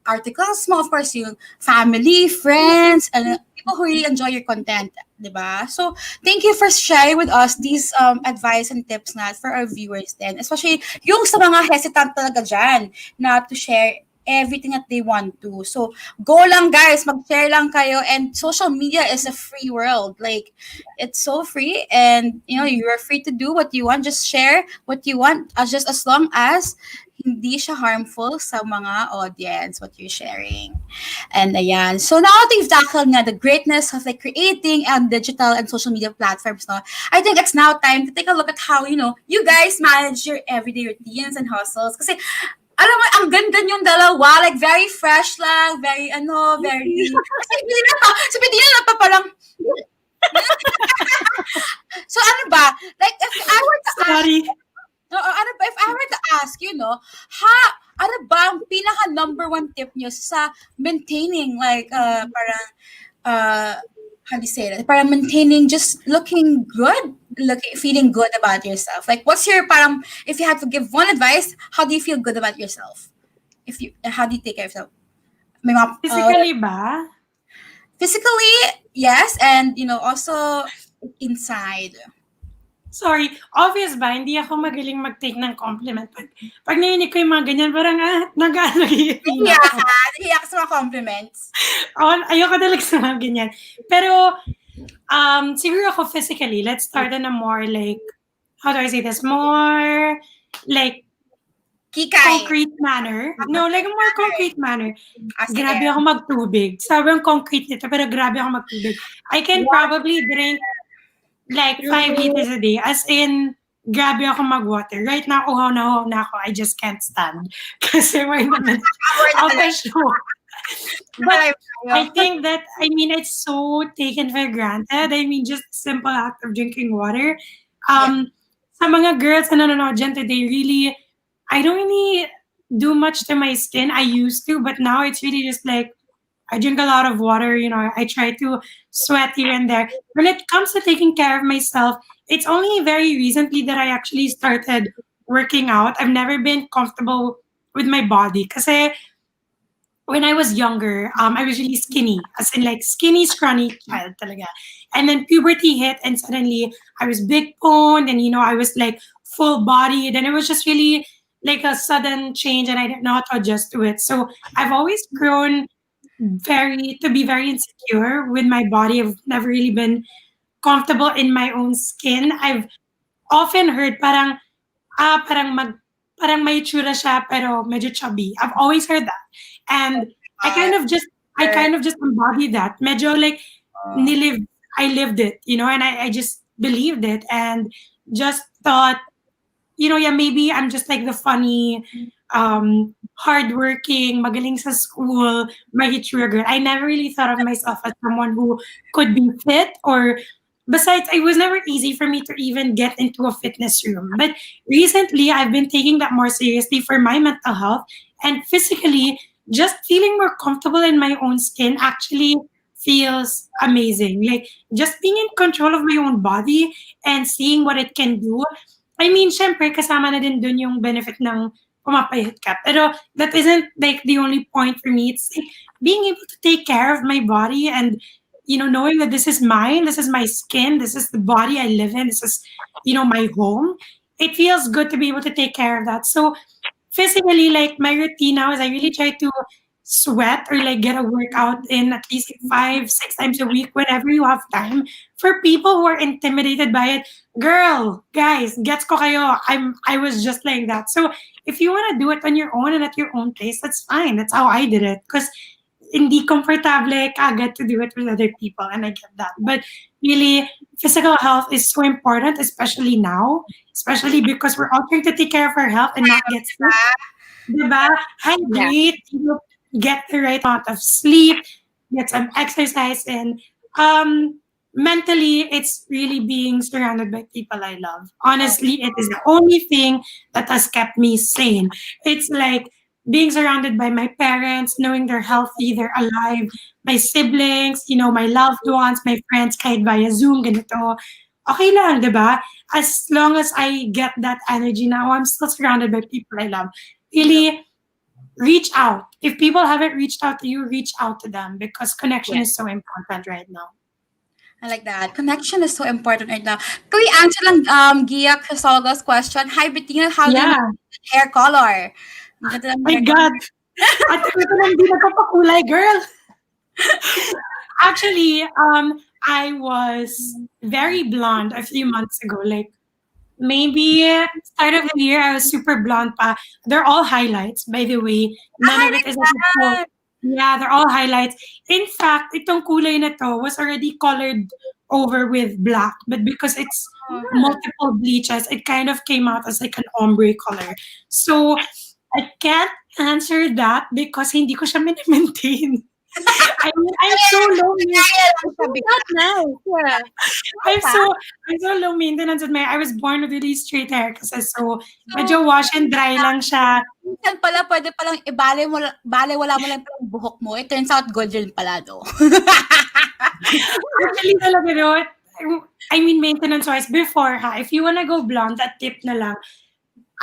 articles mo, of course, yung family, friends, and people who really enjoy your content, diba? So, thank you for sharing with us these advice and tips na for our viewers then. Especially yung sa mga hesitant talaga dyan na to share everything that they want to. So, go lang guys, mag-share lang kayo, and social media is a free world. Like, it's so free, and you're free to do what you want. Just share what you want, just as long as hindi siya harmful sa mga audience, what you're sharing. And ayan. So now that we've tackled nga the greatness of like creating and digital and social media platforms, no, I think it's now time to take a look at how, you guys manage your everyday routines and hustles. Kasi alam mo, ang ganda yung dalawa, like very fresh lang, very very... Kasi hindi na parang... So ano ba? Like if I were to if I were to ask, ano ba ang pinaka number one tip nyo sa maintaining like parang how do you say that? Parang maintaining just looking good, feeling good about yourself. Like, what's your parang, if you had to give one advice, how do you feel good about yourself? How do you take care of yourself? May mga, Physically ba? Physically, yes, and also inside. Sorry, obvious ba? Hindi ako magaling mag-take ng compliment. Pag narinig ko yung mga ganyan, parang Nahiya ka sa mga compliments. Ayoko talaga sa mga ganyan. Pero, siguro ako physically, let's start on a more like, how do I say this? More like, concrete manner. No, like a more concrete manner. Grabe ako magtubig. Sobrang concrete nito, pero grabe ako magtubig. I can probably drink like 5 liters a day. As in, grabe ako mag-water. Right now, uhaw na ako. I just can't stand. Kasi we're not of the show. But I think that, it's so taken for granted. Just simple act of drinking water. Sa mga girls na nanonood dyan today, really, I don't really do much to my skin. I used to, but now it's really just like, I drink a lot of water, I try to sweat here and there. When it comes to taking care of myself, it's only very recently that I actually started working out. I've never been comfortable with my body. Kasi when I was younger, I was really skinny. As in like skinny, scrawny child talaga. And then puberty hit and suddenly I was big boned and, I was like full bodied. And it was just really like a sudden change and I didn't know how to adjust to it. So I've always grown to be very insecure with my body. I've never really been comfortable in my own skin. I've often heard parang may tsura siya pero medyo chubby. I've always heard that. And I kind of just embodied that. Medyo like I lived it, and I just believed it and just thought, maybe I'm just like the funny hardworking, magaling sa school, mature girl. I never really thought of myself as someone who could be fit, or besides, it was never easy for me to even get into a fitness room. But recently, I've been taking that more seriously for my mental health, and physically, just feeling more comfortable in my own skin actually feels amazing. Like just being in control of my own body and seeing what it can do. I mean, syempre, kasama na din dun yung benefit ng pumapayat ka. Pero that isn't like the only point for me. It's like being able to take care of my body and, knowing that this is mine, this is my skin, this is the body I live in, this is, my home. It feels good to be able to take care of that. So physically, like my routine now is I really try to sweat or like get a workout in at least 5-6 times a week whenever you have time. For people who are intimidated by it, girl, guys, gets ko kayo. I was just like that. So if you want to do it on your own and at your own pace, that's fine. That's how I did it. Because hindi comfortable kagad to do it with other people, and I get that. But really, physical health is so important, especially now, especially because we're all trying to take care of our health and not get sick. Diba? Hydrate, get the right amount of sleep, get some exercise, and mentally, it's really being surrounded by people I love. Honestly, it is the only thing that has kept me sane. It's like being surrounded by my parents, knowing they're healthy, they're alive, my siblings, my loved ones, my friends, kahit via Zoom, ganito. Okay lang, diba? As long as I get that energy now, I'm still surrounded by people I love. Really, reach out. If people haven't reached out to you, reach out to them because connection is so important right now. I like that. Connection is so important right now. Can we answer lang Gia Crisolga's question? Hi, Bettina. How do you manage hair color? Ang ganda ng My hair God! At ito lang di nagpapakulay, girl! Actually, I was very blonde a few months ago. Like, maybe start of the year, I was super blonde pa. They're all highlights, by the way. None of it is like, yeah, they're all highlights. In fact, itong kulay na to was already colored over with black, but because it's multiple bleaches, it kind of came out as like an ombre color. So, I can't answer that because hindi ko siya maintain. I mean, I'm so low maintenance. Not nice. Yeah. I'm so low maintenance with my. I was born with really straight hair kasi so medyo wash and dry lang siya. Minsan pala, pwede palang wala mo lang palang buhok mo. It turns out good rin pala, though. Actually, talaga no. I mean, maintenance-wise, before if you wanna go blonde, that tip na lang.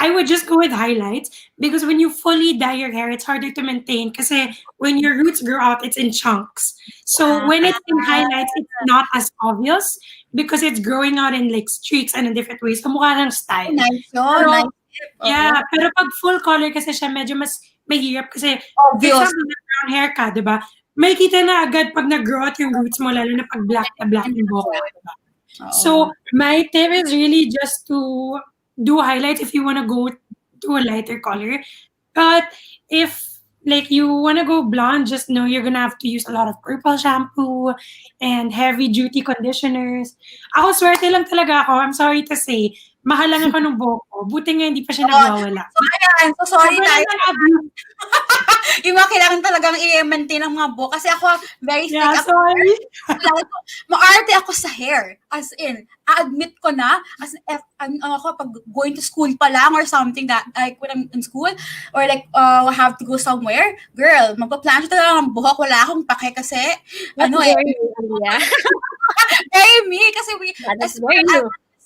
I would just go with highlights because when you fully dye your hair, it's harder to maintain because when your roots grow out, it's in chunks. So when it's in highlights, it's not as obvious because it's growing out in like streaks and in different ways. Kamukha ng style. Nice, Pero, nice. yeah, pero pag full color kasi siya, medyo mas mahirap kasi Obvious. example, brown hair ka, diba? May kita na agad pag nag-grow out yung roots mo, lalo na pag black yung buhok mo, diba? So my tip is really just to do highlights if you want to go to a lighter color. But if like you want to go blonde, just know you're gonna have to use a lot of purple shampoo and heavy duty conditioners. Ako swerte lang talaga ako. I'm sorry to say. Mahal lang ako ng buhok ko. Buti nga hindi pa siya nagwawala. So sorry tayo. Abuse. Yung mga kailangan talagang i-maintain ang mga buhok. Kasi ako, very sick. Yeah, sorry. Maarte ako sa hair. As in, a-admit ko na, as if, ako, pag going to school pa lang or something that, like, when I'm in school, or like, have to go somewhere, girl, magpa-plan siya talaga ng buhok. Wala akong pake kasi, very me, kasi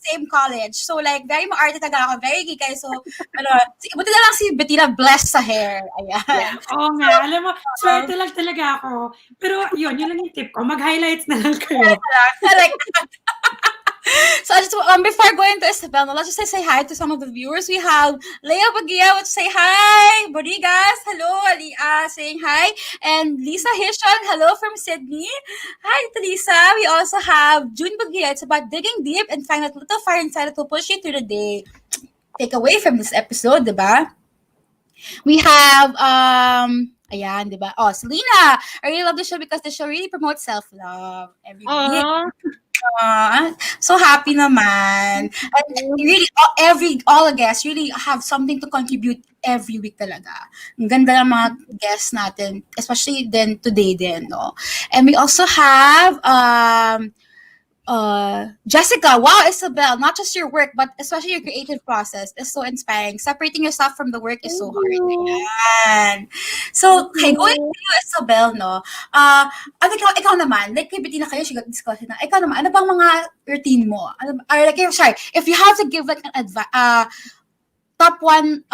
same college. So, like, very maarte talaga ako. Very geekay. So, buti na lang si Bettina blessed sa hair. Ayan. Yeah. Oo nga. Alam mo, swerte lang talaga ako. Pero yun lang yung tip ko. Mag-highlights na lang kayo. So, just, before going to Ysabel, let's just say hi to some of the viewers. We have Leia Bagia, would say hi. Borigas, hello. Aliya saying hi. And Lisa Hishon, hello from Sydney. Hi to Lisa. We also have June Bagia. It's about digging deep and find that little fire inside that will push you through the day. Take away from this episode, diba? We have, ayan, diba? Oh, Selena. I really love the show because the show really promotes self-love. Every week. So happy naman. And really, all the guests really have something to contribute every week talaga. Ang ganda ng mga guests natin, especially then today din, no? And we also have Jessica. Wow, Ysabel, not just your work, but especially your creative process is so inspiring. Separating yourself from the work is so hard. Ayan. So, okay, going to you, Ysabel, no? Ikaw naman, like, kay Bettina kayo, she got discussion na. Ikaw naman, ano bang mga routine mo? Or like, sorry, if you have to give like an top one,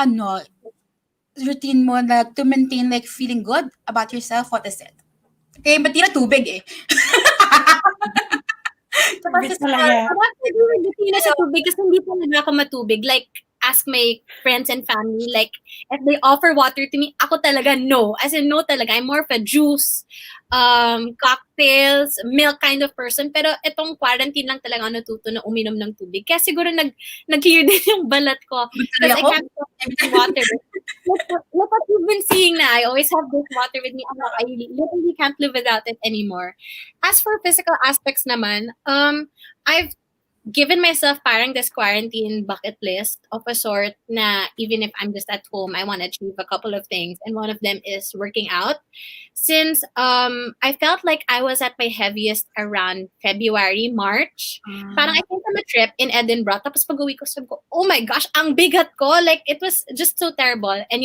routine mo na to maintain like feeling good about yourself, what is it? Okay, Bettina, tubig eh. Bit talaga. Hindi na sa tubig kasi hindi talaga ako matubig. Like, ask my friends and family, like, if they offer water to me, ako talaga no. As in, no talaga. I'm more of a juice, cocktails, milk kind of person. Pero itong quarantine lang talaga ako natuto na uminom ng tubig. Kaya siguro nag-clear din yung balat ko. Because I can't stop drinking water. Look what you've been seeing na. I always have this water with me. I literally can't live without it anymore. As for physical aspects naman, I've given myself parang this quarantine bucket list of a sort na even if I'm just at home, I want to achieve a couple of things. And one of them is working out. Since I felt like I was at my heaviest around February, March. Parang I came from a trip in Edinburgh. Tapos pag-uwi ko, sabi ko, oh my gosh, ang bigat ko. Like, it was just so terrible. And,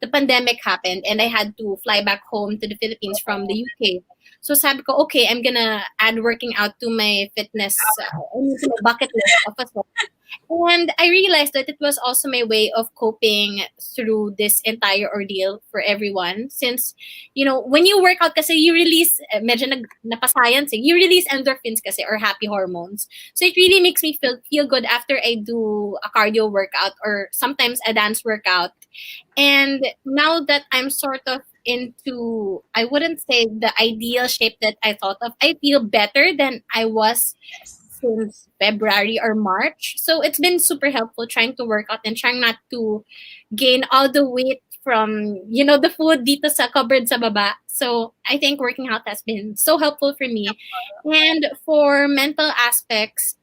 the pandemic happened and I had to fly back home to the Philippines from the UK. So sabi ko, okay, I'm gonna add working out to my fitness to my bucket list of a sort. And I realized that it was also my way of coping through this entire ordeal for everyone. Since, when you work out kasi, you release, medyo napascience, you release endorphins kasi or happy hormones. So it really makes me feel good after I do a cardio workout or sometimes a dance workout. And now that I'm sort of into, I wouldn't say the ideal shape that I thought of, I feel better than I was since February or March. So it's been super helpful trying to work out and trying not to gain all the weight from, the food dito sa cupboard sa baba. So I think working out has been so helpful for me. And for mental aspects,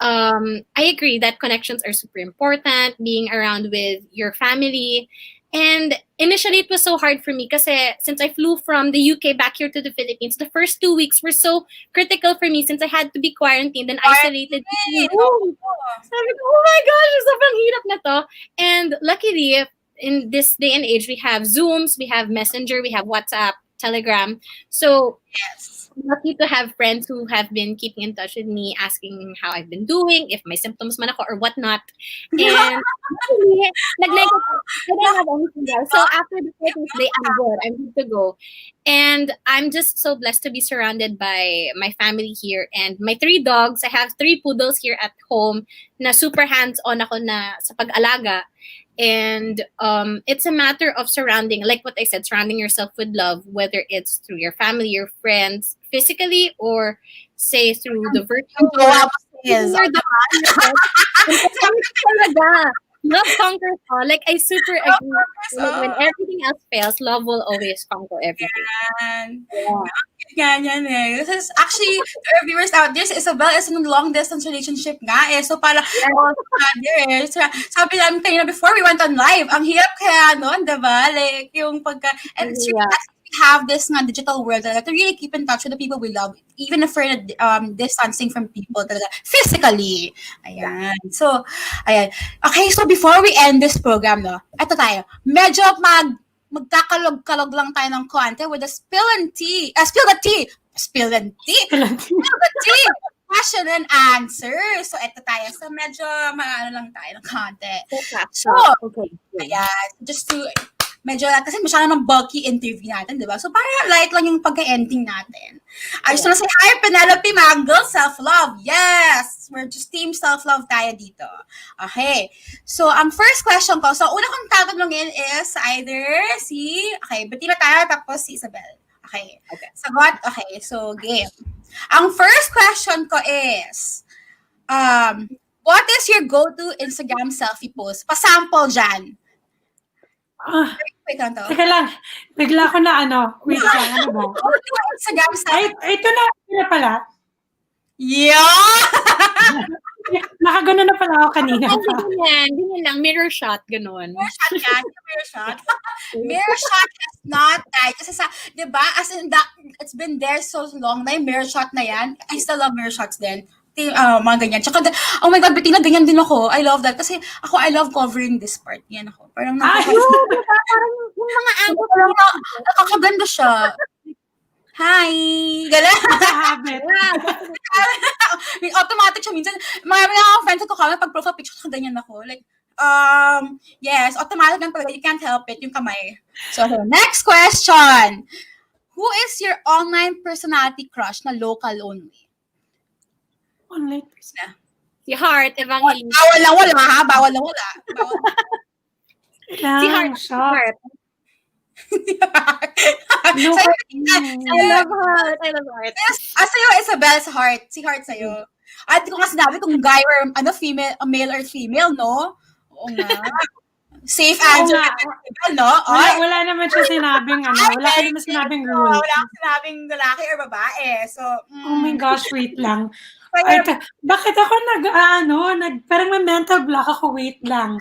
I agree that connections are super important, being around with your family. And initially, it was so hard for me kasi since I flew from the UK back here to the Philippines, the first 2 weeks were so critical for me since I had to be quarantined and isolated. Sabi ko, oh my gosh, sobrang hirap na to. And luckily, in this day and age, we have Zooms, we have Messenger, we have WhatsApp, Telegram. So, lucky to have friends who have been keeping in touch with me, asking how I've been doing, if may symptoms man ako or whatnot. And actually, I don't have anything else. So after the second day, I'm good. I'm good to go. And I'm just so blessed to be surrounded by my family here and my 3 dogs. I have 3 poodles here at home na super hands-on ako na sa pag-alaga. And it's a matter of surrounding, like what I said, surrounding yourself with love, whether it's through your family, your friends, physically, or say through the virtual world. Love conquers all. Like, I super agree. Like, when everything else fails, love will always conquer everything. Ganyan eh. This is actually, our viewers out there, si Ysabel is in a long-distance relationship nga eh. So, parang, sabi namin kanina before we went on live, ang hirap kaya nun, diba? Like, yung pagka, and it's really we have this nga digital world talaga to really keep in touch with the people we love, even if we're distancing from people talaga, physically. Ayan. So, ayan. Okay, so before we end this program, no, eto tayo, medyo magkakalog-kalog lang tayo ng konti with a spill the tea. Question and answer. So, eto tayo. So, medyo lang tayo ng konti. So, ayan. Just to, kasi masyado ng bulky interview natin, di ba? So, parang light lang yung pagka-ending natin. I just wanna say, hi, Penelope, mga girl, self-love. Yes! We're just team self-love tayo dito. Okay. So, ang first question ko, so, una kong tatanungin is either Bettina tayo, tapos si Ysabel. Okay. Sagot? Okay. So, game. Ang first question ko is, what is your go-to Instagram selfie post? Pa-sample dyan. Wait lang to. Teka lang. Bigla ko na wait lang, ano ba? Instagram selfie. Ito na pala. Yeah! Nakagano na pala ako kanina. Ganyan lang, mirror shot, ganun. Mirror shot yan. Mirror shot. Mirror shot has not died. Kasi di ba, as in, it's been there so long na yung mirror shot na yan. I still love mirror shots din. Mga ganyan. Tsaka, oh my God, Bettina, ganyan din ako. I love that. Kasi I love covering this part. Yan ako. Parang Parang yung mga angle nakakaganda siya. Hi! Gala. Habit. Automatic siya minsan. Mga friends ko kami, pag profile picture, ganyan ako. Like, yes, automatic lang talaga. You can't help it, yung kamay. So, next question. Who is your online personality crush na local only? Online person. si Heart, Evangeline. Bawal lang wala, ha? Bawal lang wala. Si Heart. Heart. No, I love Heart. I love Heart. Sa'yo, Ysabel, sa Heart. Si Heart sa'yo. At ko nga sinabi kung guy or female, male or female, no? Oo nga. Safe answer. No? Wala naman siya sinabing wala ka naman sinabing rule. Wala akong sinabing lalaki or babae. So, Oh my gosh, wait lang. Ay, bakit ako parang may mental block ako, wait lang.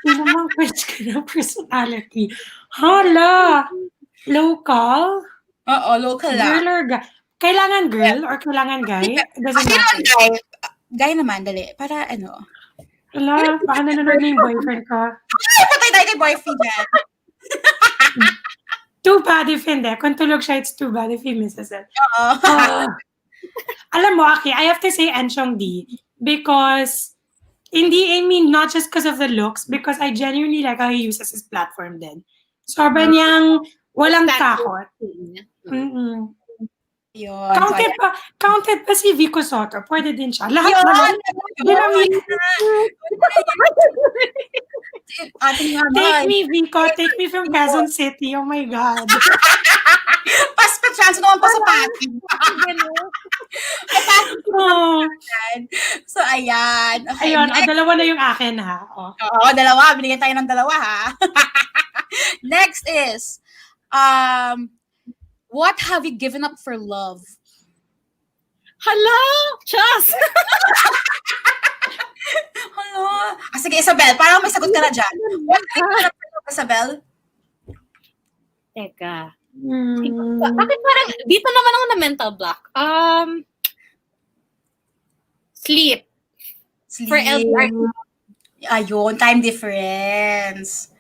Hindi naman quiz ka ng personality. Hala! Local? Oo, local lang. Girl or guy? Kailangan girl or kailangan guy? It doesn't matter. Guy. Guy naman, dali. Para Hala, baka nanonood na yung boyfriend ko. Ay, patay tayo kay boyfriend yan. Too bad if hindi. Kung tulog siya, it's too bad if he misses it. Oo. Alam mo, Aki, I have to say Enchong D because not just because of the looks, because I genuinely like how he uses his platform din. Sobrang niyang walang takot. Mm-mm. Yun. Counted pa si Vico Soto. Pwede din siya. Lahat Yun. naman. Take me, Vico. Take me from Quezon City. Oh my God. Chance naman pa sa pati. So, ayan. Okay, Ayun, dalawa na yung akin, ha? Oo, dalawa. Binigyan tayo ng dalawa, ha? Next is, what have you given up for love? Hello! Chas! Hello? Sige, Ysabel, parang may sagot ka na dyan. What have you given up for love, Ysabel? Teka. Bakit parang, dito naman ako na mental block. Sleep. For LDR. Ayun, time difference.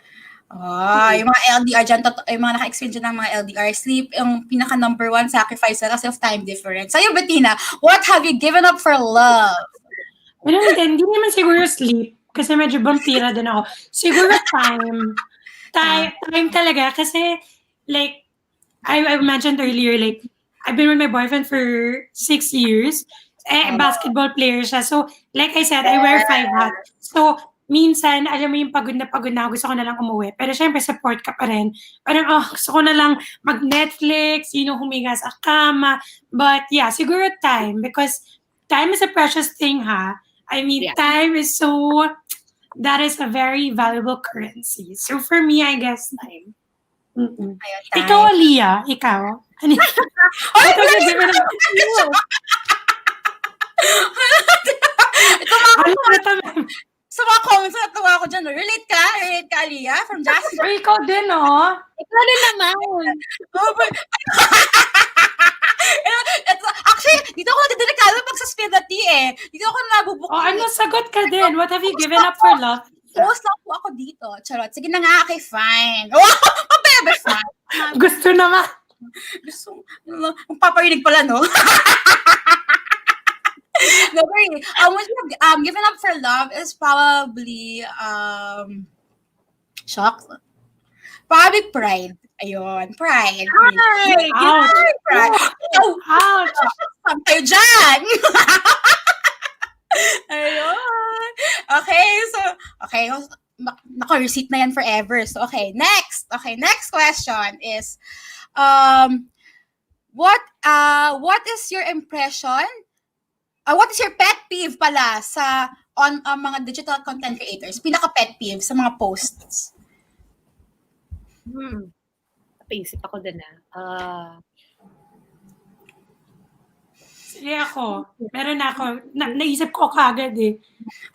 Yung mga LDR dyan, yung mga naka-experience dyan ng mga LDR, sleep, yung pinaka number one sacrifice kasi of time difference. Sa'yo, Bettina, what have you given up for love? Hindi naman siguro sleep, kasi medyo vampira din ako. Siguro time. Time talaga, kasi, like, I mentioned earlier, like, I've been with my boyfriend for 6 years. Basketball player siya. So, like I said, I wear 5 hats. So, minsan, alam mo yung pagod na gusto ko na lang umuwi. Pero syempre, support ka pa rin. Parang, gusto ko na lang mag-Netflix, humiga sa kama. But yeah, siguro time. Because time is a precious thing, ha? I mean, time is that is a very valuable currency. So for me, I guess time. Mm-mm. Ikaw, Aliya, ikaw. What have you given up? Sa mga comments na natawa ako dyan, relate ka, Aliya, from Jasper. Ikaw din, Ikaw din naman. Actually, dito ako nagdedelikado pag sa spill na tea, Dito ako nabubukod. Sagot ka din? What have you given up for love? Post lang po ako dito. Charot. Sige na nga, okay, fine. Mabebe, fine. Gusto naman. Magpaparinig pala, no? No, really. What you've given up for love is probably, shock. Probably pride. Ayun, pride. Hi! Pride. Ouch! Sampay dyan! Ayun. Okay, naka-receipt na yan forever. So, okay, next question is, what is your impression? What is your pet peeve pala on mga digital content creators? Pinaka-pet peeve sa mga posts. Napaisip ako din Sige ako. Meron ako. Naisip ko kagad eh.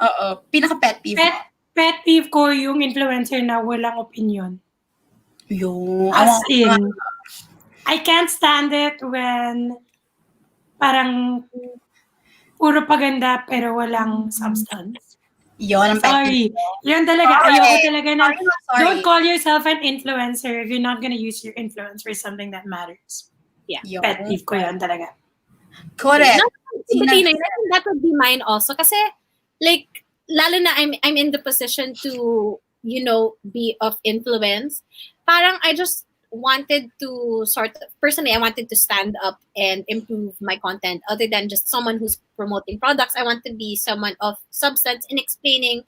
Oo. Pinaka-pet peeve mo. Pet peeve ko yung influencer na walang opinion. Yung, As in, I can't stand it when parang puro paganda pero walang substance. yun ang pet peeve. Sorry. Yun talaga. Sorry. Ayoko talaga na, Sorry. don't call yourself an influencer if you're not gonna use your influence for something that matters. Yun. Pet peeve ko yun talaga. Correct. Bettina, I think that would be mine also. Kasi, like, lalo na I'm in the position to, be of influence. Parang I just wanted to personally, I wanted to stand up and improve my content other than just someone who's promoting products. I want to be someone of substance in explaining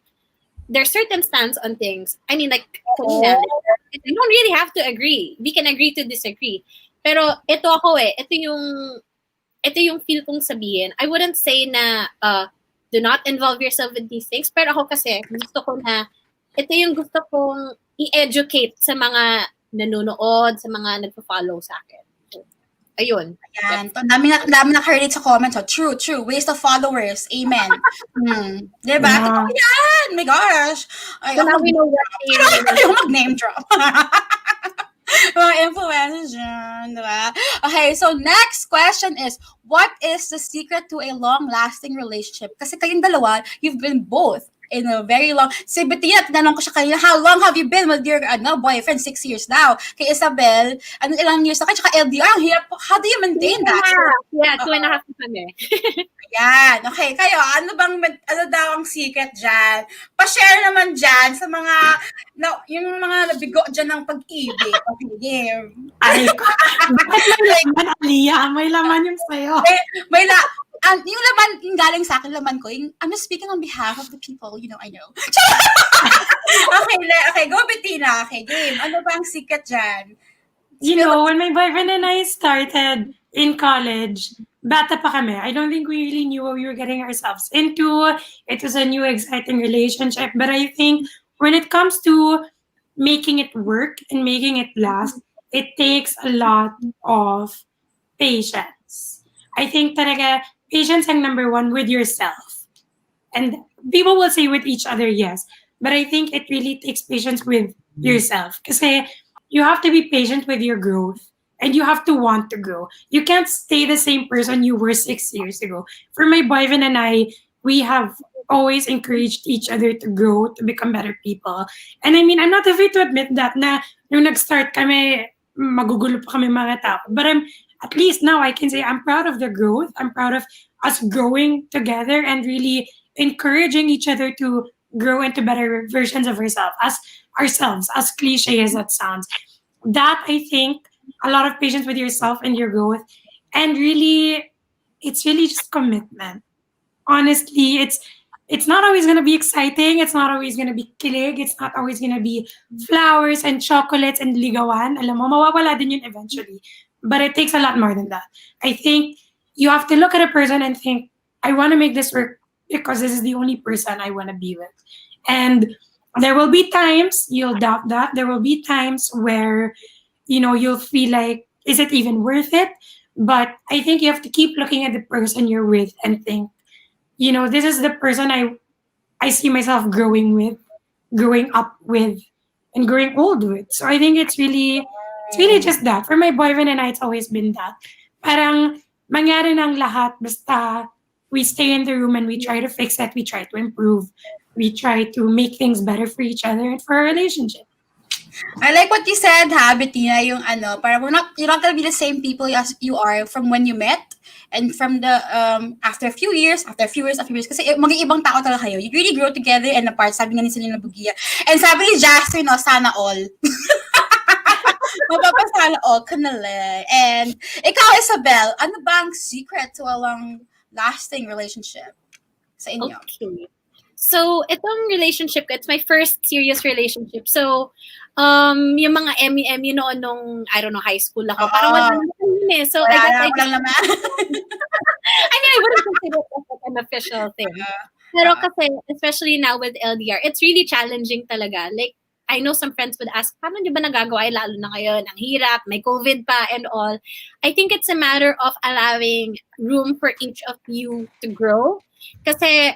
their certain stance on things. I mean, like, you don't really have to agree. We can agree to disagree. Pero ito ako ito yung feel kong sabihin. I wouldn't say na do not involve yourself in these things. Pero ako kasi, ito yung gusto kong i-educate sa mga nanonood, sa mga nagpo-follow sa akin. So, ayun. Ayan. Dami na-relate sa comments. So, true. Waste of followers. Amen. Diba? Yeah. Totoo yan. My gosh. Ay, So now we know what Ayaw mag-name drop. Mga influencers dyan, diba? Okay, so next question is, what is the secret to a long-lasting relationship? Kasi kayong dalawa, you've been both in a very long... Si Bettina, tinanong ko siya kanina, how long have you been with your boyfriend? 6 years now. Kay Ysabel, ilang years na kayo? Tsaka LDR, ang hirap po. How do you maintain that? Yeah, 2.5 kami. Yan. Okay, kayo, ano daw ang secret dyan? Pa-share naman dyan sa mga, yung mga nabigo dyan ng pag-ibig. Okay. Ay, bakit may laman, Aliya? May laman yung sayo. Yung laman, yung galing sa akin, laman ko, I'm just speaking on behalf of the people, I know. Okay, go Bettina. Okay, game. Ano ba ang secret dyan? When my boyfriend and I started in college, bata pa kami. I don't think we really knew what we were getting ourselves into. It was a new, exciting relationship. But I think when it comes to making it work and making it last, it takes a lot of patience. I think talaga, patience ang number one with yourself. And people will say with each other, yes. But I think it really takes patience with yourself. Kasi you have to be patient with your growth. And you have to want to grow. You can't stay the same person you were 6 years ago. For my boyfriend and I, we have always encouraged each other to grow, to become better people. And I mean, I'm not afraid to admit that na nung nag-start kami, magugulo pa kami mga tao. But at least now I can say I'm proud of the growth. I'm proud of us growing together and really encouraging each other to grow into better versions of ourselves, as cliche as that sounds. That, I think, a lot of patience with yourself and your growth. And really, it's really just commitment. Honestly, it's not always going to be exciting. It's not always going to be kilig. It's not always going to be flowers and chocolates and ligawan. Alam mo, mawawala din yun eventually. But it takes a lot more than that. I think you have to look at a person and think, I want to make this work because this is the only person I want to be with. And there will be times you'll doubt that. There will be times where you'll feel like, is it even worth it? But I think you have to keep looking at the person you're with and think, this is the person I see myself growing up with, and growing old with. So I think it's really just that. For my boyfriend and I, it's always been that. Parang mangyari ng lahat, basta we stay in the room and we try to fix it, we try to improve, we try to make things better for each other and for our relationship. I like what you said, Bettina, yung parang you're not gonna be the same people as you are from when you met and from the after a few years, kasi mag-iibang tao talaga kayo. You really grow together and apart, sabi nga ni Selena Bugia. And sabi ni Jasper, sana all. Mapapasala all ka na lang. And ikaw, Ysabel, ano ba ang secret to a long-lasting relationship sa inyo? Okay. So, itong relationship ko, it's my first serious relationship. So, yung mga MU noon nung, I don't know, high school ako, parang wala naman eh. So, I mean, I wouldn't consider it as like an official thing. Pero kasi, especially now with LDR, it's really challenging talaga. Like, I know some friends would ask, paano niyo ba nagagawa? Ay, lalo na ngayon, ang hirap, may COVID pa and all. I think it's a matter of allowing room for each of you to grow. Kasi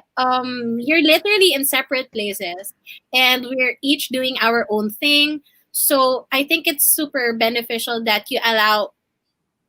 you're literally in separate places and we're each doing our own thing. So I think it's super beneficial that you allow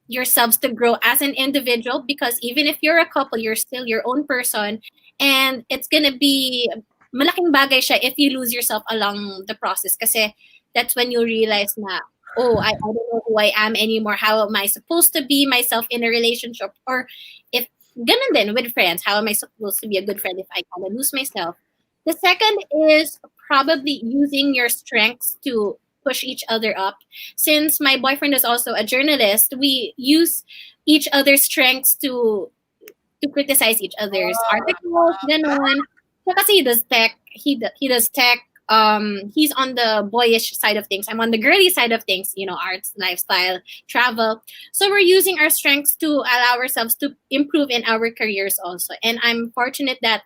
yourselves to grow as an individual, because even if you're a couple, you're still your own person, and it's gonna be malaking bagay siya if you lose yourself along the process, kasi that's when you realize na, oh, I don't know who I am anymore. How am I supposed to be myself in a relationship? Or if ganun din with friends, how am I supposed to be a good friend if I kind of lose myself? The second is probably using your strengths to push each other up. Since my boyfriend is also a journalist, we use each other's strengths to criticize each other's articles, ganon. So kasi he does tech, he does tech. He's on the boyish side of things. I'm on the girly side of things, arts, lifestyle, travel. So we're using our strengths to allow ourselves to improve in our careers also. And I'm fortunate that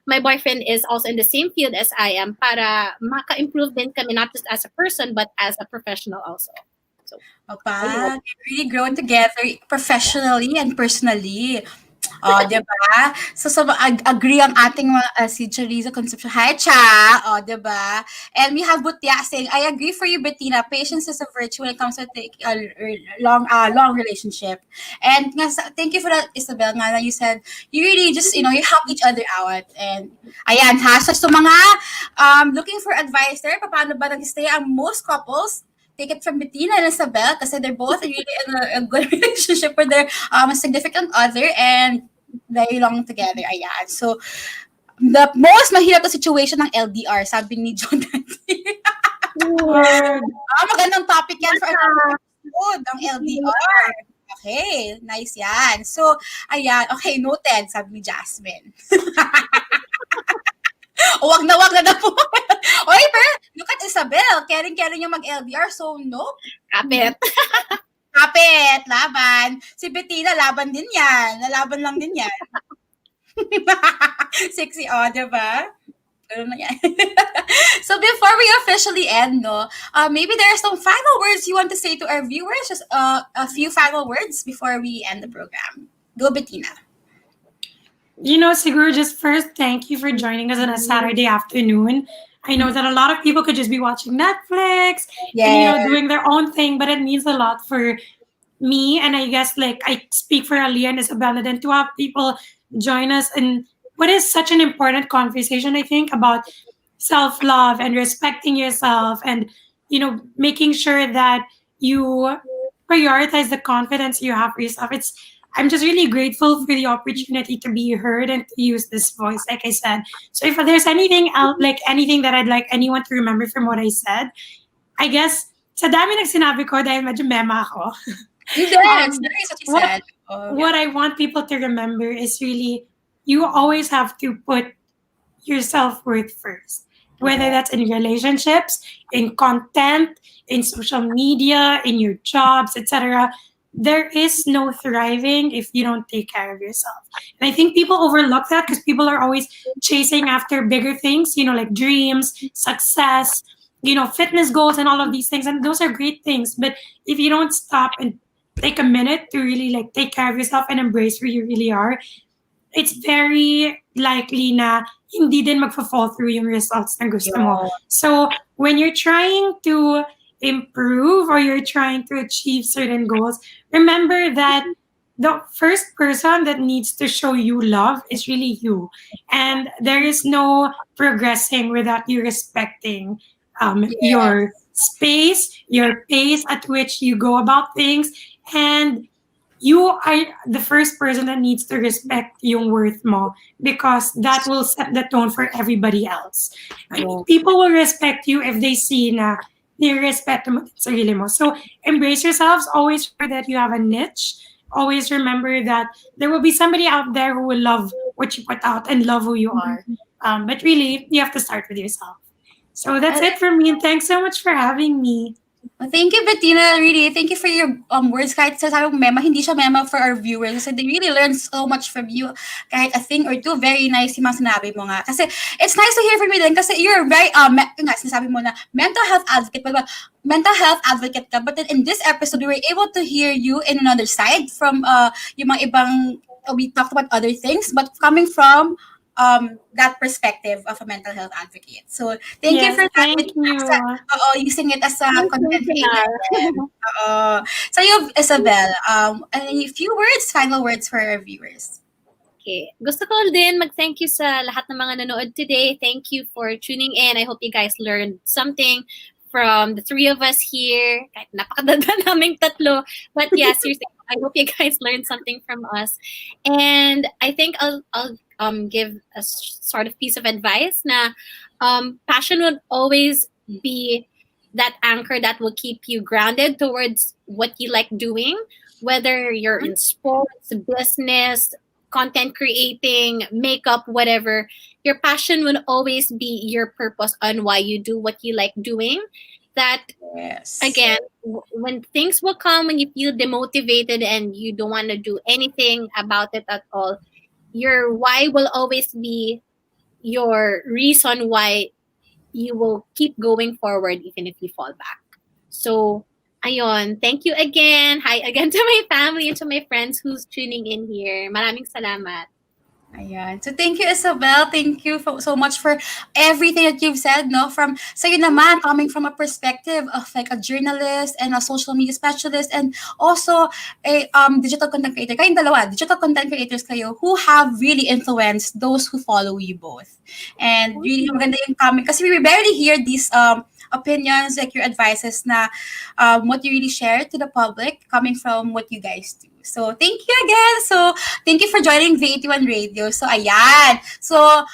my boyfriend is also in the same field as I am, para maka-improve din kami, not just as a person, but as a professional also. So, Opa, you're really growing together professionally and personally. Di ba? So agree ang ating si Charizo Concepcion. Hi, Cha! Di ba? And we have Butya saying, I agree for you, Bettina. Patience is a virtue when it comes to a long relationship. And thank you for that, Isabel, nga na you said, you really just, you help each other out. And, ayan ha, so mga looking for advice there, paano ba nag-stay ang most couples, take it from Bettina and Isabel, kasi they're both really in a good relationship with their significant other and very long together. Ayan. So, the most mahirap na situation ng LDR, sabi ni John Nancy. Magandang topic yan for episode, ang LDR. Okay, nice yan. So, ayan. Okay, noted, sabi ni Jasmine. Wag na po. Oy, pero look at Isabel. Caring yung mag-LDR. So, no. kapit. Kapit, laban. Si Bettina, laban din yan. Nalaban lang din yan. Sexy, diba? Na yan. So, before we officially end, maybe there are some final words you want to say to our viewers. Just a few final words before we end the program. Go, Bettina. Siguro just first, thank you for joining us on a Saturday afternoon. I know that a lot of people could just be watching Netflix and, doing their own thing, but it means a lot for me. And I guess, I speak for Aliya and Isabel, and then to have people join us in what is such an important conversation, I think, about self-love and respecting yourself and, making sure that you prioritize the confidence you have for yourself. I'm just really grateful for the opportunity to be heard and to use this voice, like I said. So if there's anything else, anything that I'd like anyone to remember from what I said, I guess, sa dami ng sinabi ko dahil medyo mema ako. That's what you said. What I want people to remember is really, you always have to put your self-worth first. Whether that's in relationships, in content, in social media, in your jobs, etc., there is no thriving if you don't take care of yourself. And I think people overlook that because people are always chasing after bigger things, like dreams, success, fitness goals and all of these things. And those are great things. But if you don't stop and take a minute to really take care of yourself and embrace where you really are, it's very likely na hindi din magfa-fall through yung results na gusto mo. So when you're trying to improve or you're trying to achieve certain goals, remember that the first person that needs to show you love is really you. And there is no progressing without you respecting your space, your pace at which you go about things. And you are the first person that needs to respect yung worth mo, because that will set the tone for everybody else. I mean, people will respect you if they see na nire-respeto mo sarili mo. So embrace yourselves. Always remember that you have a niche. Always remember that there will be somebody out there who will love what you put out and love who you are. But really, you have to start with yourself. So that's it for me. And thanks so much for having me. Thank you, Bettina. Really, thank you for your words. Kahit sa sabi mo mema, hindi siya mema for our viewers. Kasi they really learn so much from you. Kahit a thing or two, very nice yung mga sinabi mo nga. Kasi it's nice to hear from you din. Kasi you're very, nga, sinasabi mo na mental health advocate. But mental health advocate ka. But then in this episode, we were able to hear you in another side from yung mga ibang, we talked about other things, but coming from that perspective of a mental health advocate. So, thank you Yes, for that. thank you. Using it as a content Pinar. creator. So, you, Ysabel, any few words, final words for our viewers? Okay. Gusto ko din mag-thank you sa lahat ng mga nanood today. Thank you for tuning in. I hope you guys learned something from the three of us here. Kahit napakadada naming tatlo. But yeah, seriously, I hope you guys learned something from us. And I think I'll give a sort of piece of advice na passion will always be that anchor that will keep you grounded towards what you like doing, whether you're in sports, business, content creating, makeup, whatever. Your passion will always be your purpose on why you do what you like doing. That, Yes. again, when things will come, when you feel demotivated and you don't want to do anything about it at all, your why will always be your reason why you will keep going forward even if you fall back. So, ayun, thank you again. Hi again to my family and to my friends who's tuning in here. Maraming salamat. Ayan. So, thank you, Ysabel. Thank you so much for everything that you've said, no? From, sa'yo naman, coming from a perspective of like a journalist and a social media specialist and also a digital content creator. Kayong dalawa, digital content creators kayo who have really influenced those who follow you both. And really maganda yung coming, kasi we barely hear these opinions, like your advices na what you really share to the public coming from what you guys do. So, thank you again. So, thank you for joining V81 Radio. So, ayan. So,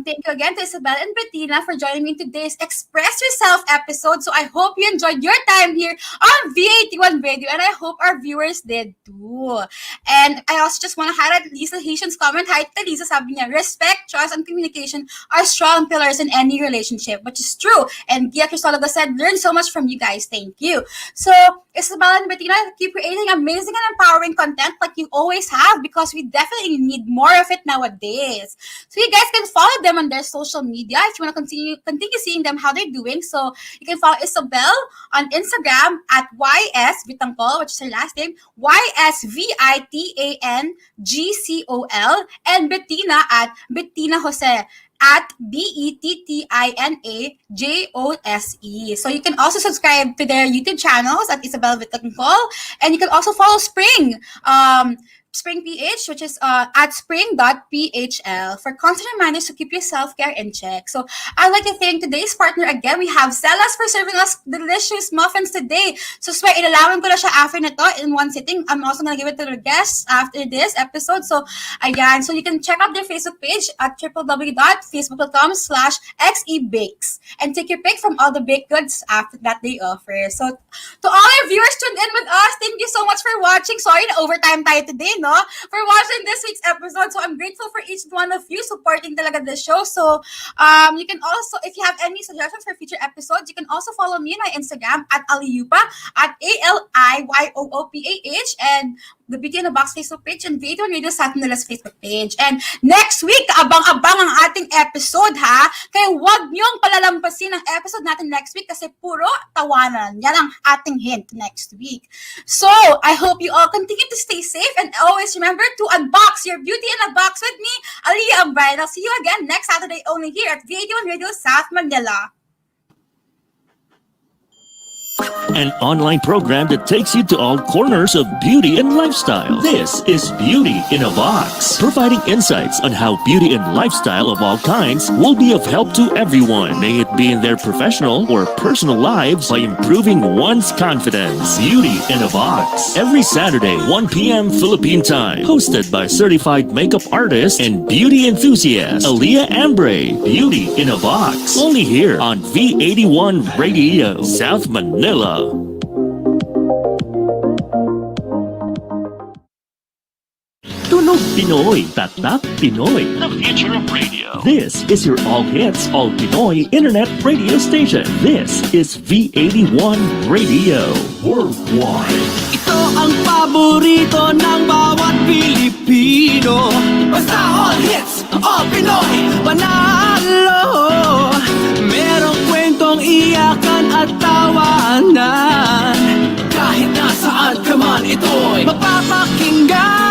thank you again to Ysabel and Bettina for joining me in today's Express Yourself episode. So, I hope you enjoyed your time here on V81 Radio, and I hope our viewers did too. And I also just want to highlight Lisa Haitian's comment. Hi, Lisa, sabi niya, respect, trust, and communication are strong pillars in any relationship, which is true. And Gia Cristologa said, learn so much from you guys. Thank you. So, Ysabel and Bettina, keep creating amazing and empowering content like you always have, because we definitely need more of it nowadays. So you guys can follow them on their social media if you want to continue seeing them how they're doing. So you can follow Ysabel on Instagram at YS Vitangcol, which is her last name, YSVITANGCOL, and Bettina at Bettina Jose at BETTINAJOSE. So you can also subscribe to their YouTube channels at Ysabel Vitangcol, and you can also follow Spring PH, which is at spring.phl for constant reminders to keep your self-care in check. So I'd like to thank today's partner again. We have Celas for serving us delicious muffins today. So swear, ilalawin ko na siya after nito in one sitting. I'm also gonna give it to the guests after this episode. So ayan, so you can check out their Facebook page at www.facebook.com/xebakes and take your pick from all the baked goods after that they offer. So to all our viewers tuned in with us, thank you so much for watching. Sorry na overtime tayo today, no? For watching this week's episode. So I'm grateful for each one of you supporting talaga the show. So you can also, if you have any suggestions for future episodes, you can also follow me on my Instagram at Aliyupa at ALIYOOPAH, and the Beauty in a Box Facebook page and Video Radio sa Manila's Facebook page. And next week, abang-abang ang ating episode, ha? Kaya huwag niyong palalampasin ang episode natin next week kasi puro tawanan. Yan ang ating hint next week. So, I hope you all continue to stay safe and always remember to unbox your beauty in a box with me, Aliya Ambray. And I'll see you again next Saturday only here at V81 Radio South Manila. An online program that takes you to all corners of beauty and lifestyle. This is Beauty in a Box, providing insights on how beauty and lifestyle of all kinds will be of help to everyone, may it be in their professional or personal lives, by improving one's confidence. Beauty in a Box, every Saturday, 1 p.m. Philippine time, hosted by certified makeup artist and beauty enthusiast Aliya Ambray. Beauty in a Box, only here on V81 Radio, South Manila. Tunog Pinoy. Tatak Pinoy. The future of radio. This is your all hits, all Pinoy internet radio station. This is V81 Radio Worldwide. Ito ang paborito ng bawat Pilipino. Basta all hits, all Pinoy, panalo. Merong kwentong iyakan at tawanan. Kahit nasaan ka man ito'y mapapakinggan.